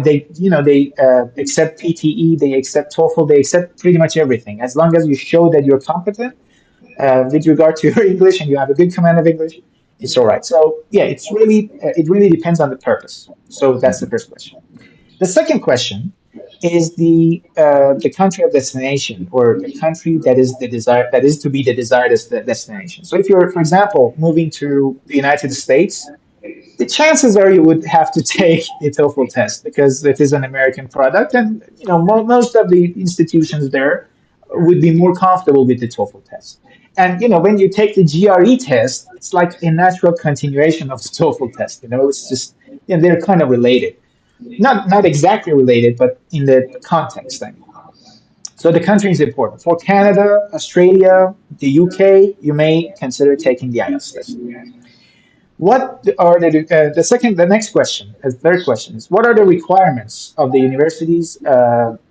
accept PTE, they accept TOEFL, they accept pretty much everything as long as you show that you're competent with regard to your English and you have a good command of English. It's all right. So yeah, it really depends on the purpose. So that's the first question. The second question is the country of destination, or the country that is to be the desired destination. So if you're, for example, moving to the United States, the chances are you would have to take the TOEFL test because it is an American product, and most of the institutions there would be more comfortable with the TOEFL test. And when you take the GRE test, it's like a natural continuation of the TOEFL test. It's just they're kind of related, not exactly related, but in the context. I mean, so the country is important for Canada, Australia, the UK. You may consider taking the IELTS test. What are the next question, the third question is, what are the requirements of the universities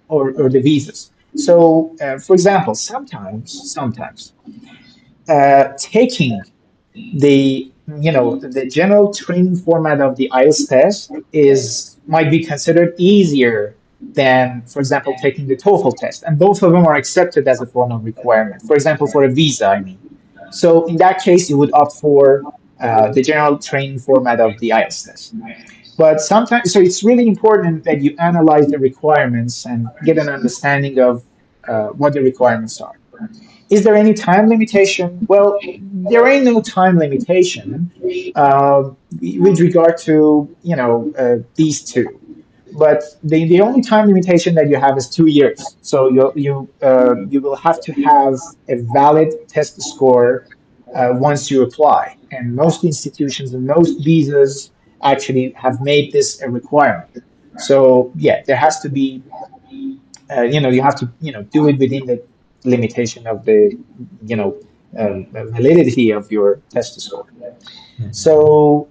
or the visas? So, for example, sometimes taking the general training format of the IELTS test is might be considered easier than, for example, taking the TOEFL test, and both of them are accepted as a form of requirement. For example, for a visa, I mean. So in that case, you would opt for the general training format of the IELTS test. But sometimes, so it's really important that you analyze the requirements and get an understanding of what the requirements are. Is there any time limitation? Well, there ain't no time limitation with regard to these two. But the only time limitation that you have is 2 years. So you will have to have a valid test score once you apply. And most institutions and most visas actually have made this a requirement. So yeah, there has to be you have to do it within the limitation of the you know validity of your test score. So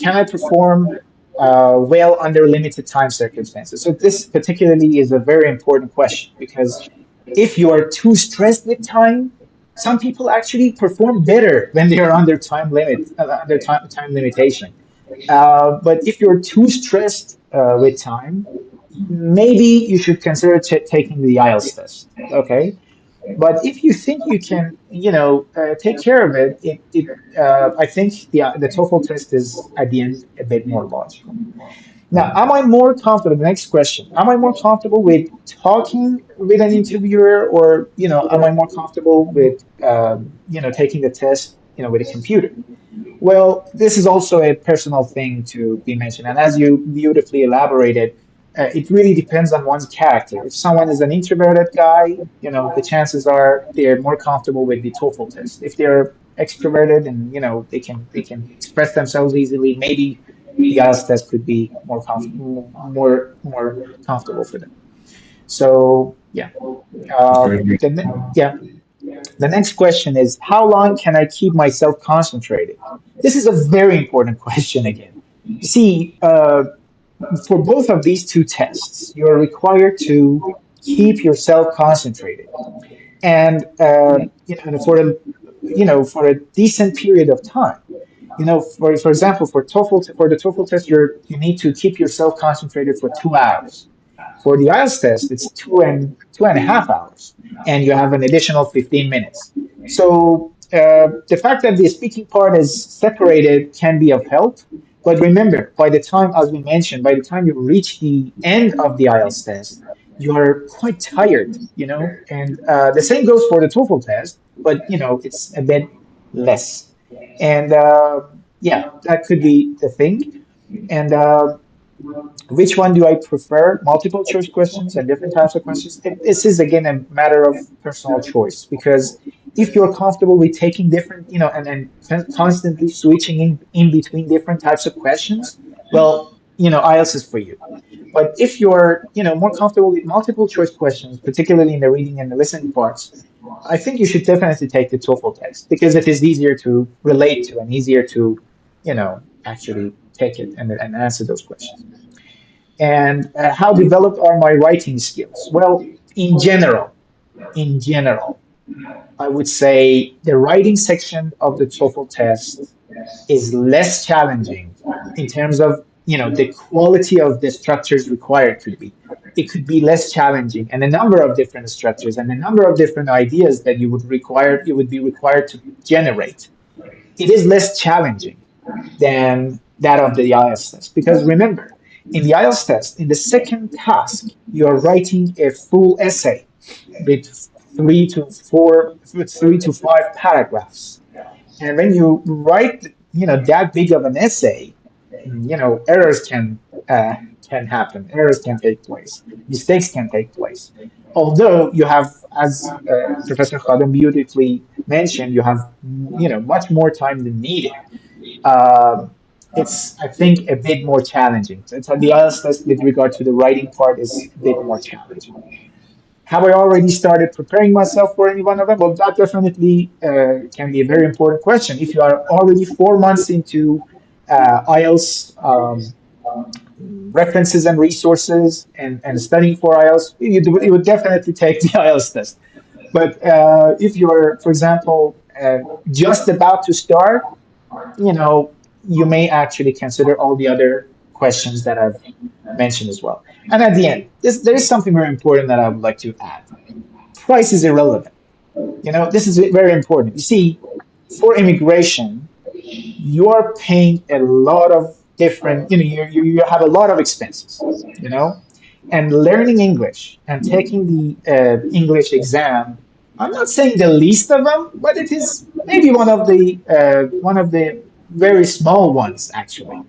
can I perform well under limited time circumstances? So this particularly is a very important question, because if you are too stressed with time, some people actually perform better when they are under time limitation. But if you're too stressed with time, maybe you should consider taking the IELTS test. Okay, but if you think you can, take care of it, I think the TOEFL test is at the end a bit more logical. Now, am I more comfortable? The next question: am I more comfortable with talking with an interviewer, or am I more comfortable with taking the test, with a computer? Well, this is also a personal thing to be mentioned. And as you beautifully elaborated, it really depends on one's character. If someone is an introverted guy, the chances are they're more comfortable with the TOEFL test. If they're extroverted and they can express themselves easily, maybe the IELTS test could be more comfortable for them. So yeah, It's very good. yeah. The next question is, how long can I keep myself concentrated? This is a very important question again. You see, for both of these two tests, you're required to keep yourself concentrated, and for a decent period of time. For example, for the TOEFL test, you need to keep yourself concentrated for 2 hours. For the IELTS test, it's two and a half hours, and you have an additional 15 minutes. So the fact that the speaking part is separated can be of help. But remember, by the time, as we mentioned, by the time you reach the end of the IELTS test, you're quite tired, and the same goes for the TOEFL test, but it's a bit less. And yeah, that could be the thing. And which one do I prefer? Multiple choice questions and different types of questions. This is again a matter of personal choice, because if you're comfortable with taking different, and constantly switching in between different types of questions, well, IELTS is for you. But if you're, more comfortable with multiple choice questions, particularly in the reading and the listening parts, I think you should definitely take the TOEFL test, because it is easier to relate to and easier to, actually take it and answer those questions. And how developed are my writing skills? Well, in general, I would say the writing section of the TOEFL test is less challenging in terms of the quality of the structures required could be. It could be less challenging, and a number of different structures and a number of different ideas that you would be required to generate. It is less challenging than that of the IELTS test. Because remember, in the IELTS test, in the second task, you are writing a full essay with 3 to 5 paragraphs. And when you write, that big of an essay, errors can happen. Errors can take place. Mistakes can take place. Although you have, as Professor Khadem beautifully mentioned, you have, much more time than needed. um, it's, I think, a bit more challenging. So the IELTS test with regard to the writing part is a bit more challenging. Have I already started preparing myself for any one of them? Well, that definitely can be a very important question. If you are already 4 months into IELTS references and resources and studying for IELTS, you would definitely take the IELTS test. But if you're, for example, just about to start, you may actually consider all the other questions that I've mentioned as well. And at the end, there is something very important that I would like to add. Price is irrelevant. This is very important. You see, for immigration, you're paying a lot of different, you have a lot of expenses, and learning English and taking the English exam. I'm not saying the least of them, but it is maybe one of the very small ones actually.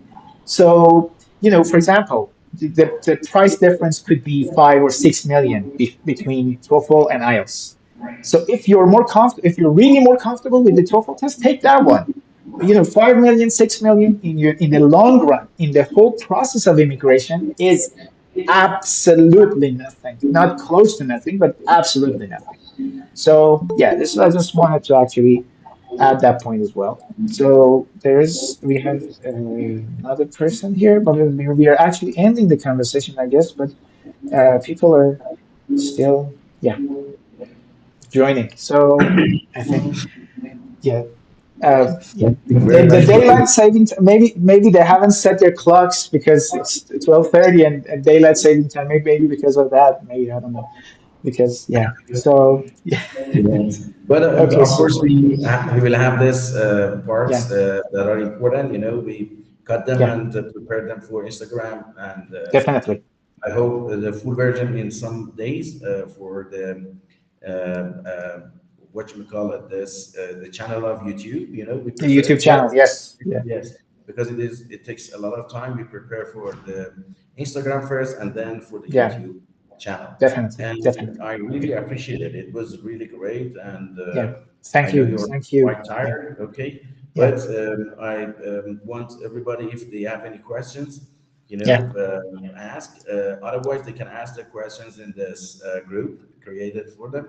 So, for example, the price difference could be 5 or 6 million between TOEFL and IELTS. So if you're really more comfortable with the TOEFL test, take that one. 5 million, 6 million in the long run, in the whole process of immigration, is absolutely nothing. Not close to nothing, but absolutely nothing. So yeah, this I just wanted to actually add that point as well. So we have another person here, but we are actually ending the conversation, I guess. But people are still, yeah, joining. So I think, yeah, yeah. Thank you very The much for daylight saving maybe they haven't set their clocks because it's 12:30, and daylight saving time. Maybe because of that. Maybe I don't know. Because yeah. So yeah. yes. But Okay. of course, we will have this Yeah. parts that are important. We cut them Yeah. and prepare them for Instagram, and Definitely. I hope the full version in some days for the what you call it, this the channel of YouTube. We The prefer, YouTube but channel. Yes. Yeah. yes, because it takes a lot of time. We prepare for the Instagram first, and then for the Yeah. YouTube channel. Definitely. And Definitely. I really appreciate it. It was really great, and Yeah. I Thank know you. you're Thank you. quite Yeah. tired. Okay, Yeah. but I want everybody, if they have any questions, Yeah. ask. Otherwise, they can ask their questions in this group created for them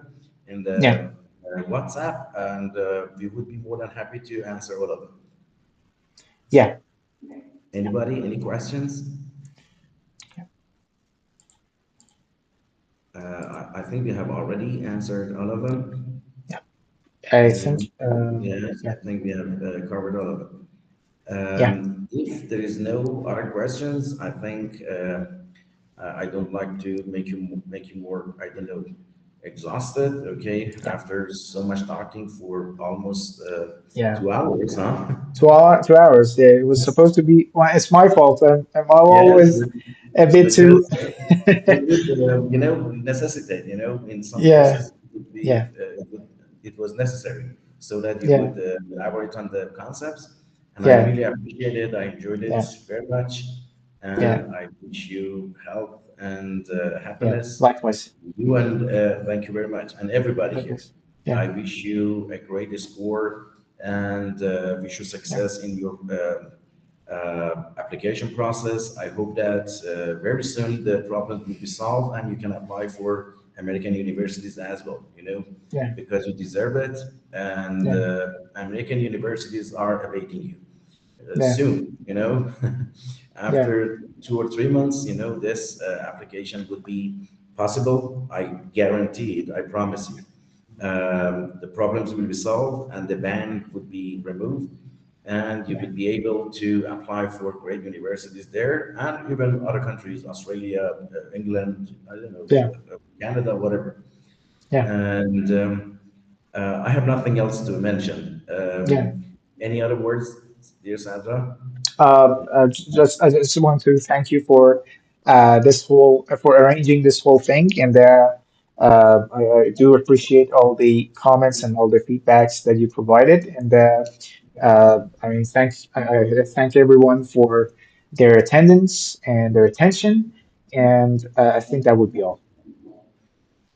in Yeah. the WhatsApp, and we would be more than happy to answer all of them. Yeah. Anybody, any questions? I think we have already answered all of them. Yeah. I think, And yes, yeah, I think we have covered all of them. yeah, If there is no other questions, I think I don't like to make you more, I don't know, exhausted. Okay, yeah, after so much talking for almost yeah. 2 hours, huh? 2 hours. Yeah, it was supposed to be. Well, it's my fault. I'm Yes, always a bit too. because it would, necessitate, in some Yeah, cases, it would be, yeah, it was necessary so that you yeah, would elaborate on the concepts. And I yeah, really appreciate it. I enjoyed it yeah, very much. yeah, And I wish you health and yeah. happiness. Likewise, You and thank you very much. And everybody here. likewise. Yeah, I wish you a great score and wish you yeah, success in your application process. I hope that very soon the problem will be solved and you can apply for American universities as well, yeah, because you deserve it. And yeah, American universities are awaiting you yeah, soon, yeah, after 2 or 3 months, this application would be possible. I guarantee it, I promise you. The problems will be solved and the ban would be removed, and you yeah, would be able to apply for great universities there and even other countries, Australia, England, I don't know, yeah, Canada, whatever. yeah, And I have nothing else to mention. yeah. Any other words, dear Sandra? I just want to thank you for for arranging this whole thing, and I do appreciate all the comments and all the feedbacks that you provided. And I mean, I thank everyone for their attendance and their attention. And I think that would be all.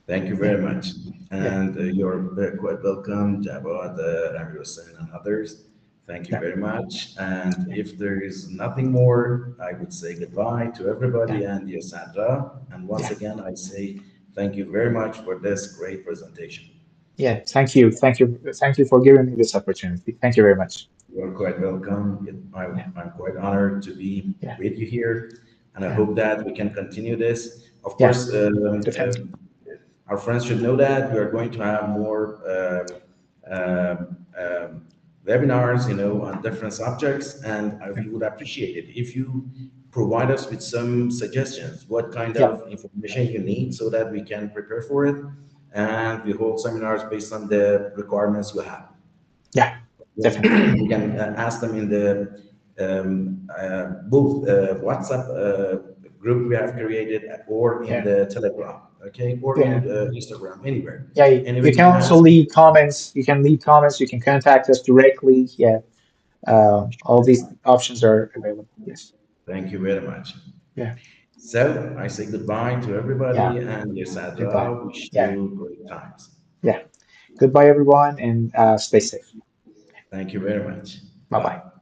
Thank you Yeah, very much. yeah, And you're quite welcome, Javad, Amir Hussein, and others. Thank you yeah, very much. And yeah, if there is nothing more, I would say goodbye to yeah, everybody and dear Sandra. And once yeah, again, I say thank you very much for this great presentation. yeah. Thank you for giving me this opportunity. Thank you very much. You're quite welcome. Yeah, I'm quite honored to be yeah, with you here, and I yeah, hope that we can continue this. Of yeah. course, Definitely. our friends should know that we are going to have more um, um, webinars, on different subjects, and Yeah, we would appreciate it if you provide us with some suggestions, what kind yeah, of information you need, so that we can prepare for it, and we hold seminars based on the requirements you have. yeah. Definitely. You can ask them in the both WhatsApp group we have created, or in Yeah. the Telegram, okay, or in Yeah. Instagram, anywhere. Yeah. Anywhere You you can can also ask. leave comments. You can leave comments. You can contact us directly. Yeah. All these options are available. Yes. Thank you very much. Yeah. So I say goodbye to Yeah. everybody, and yes, Goodbye. Sadra, wish Yeah. you great times. Yeah. Goodbye, everyone, and stay safe. Thank you very much. Bye bye. Bye.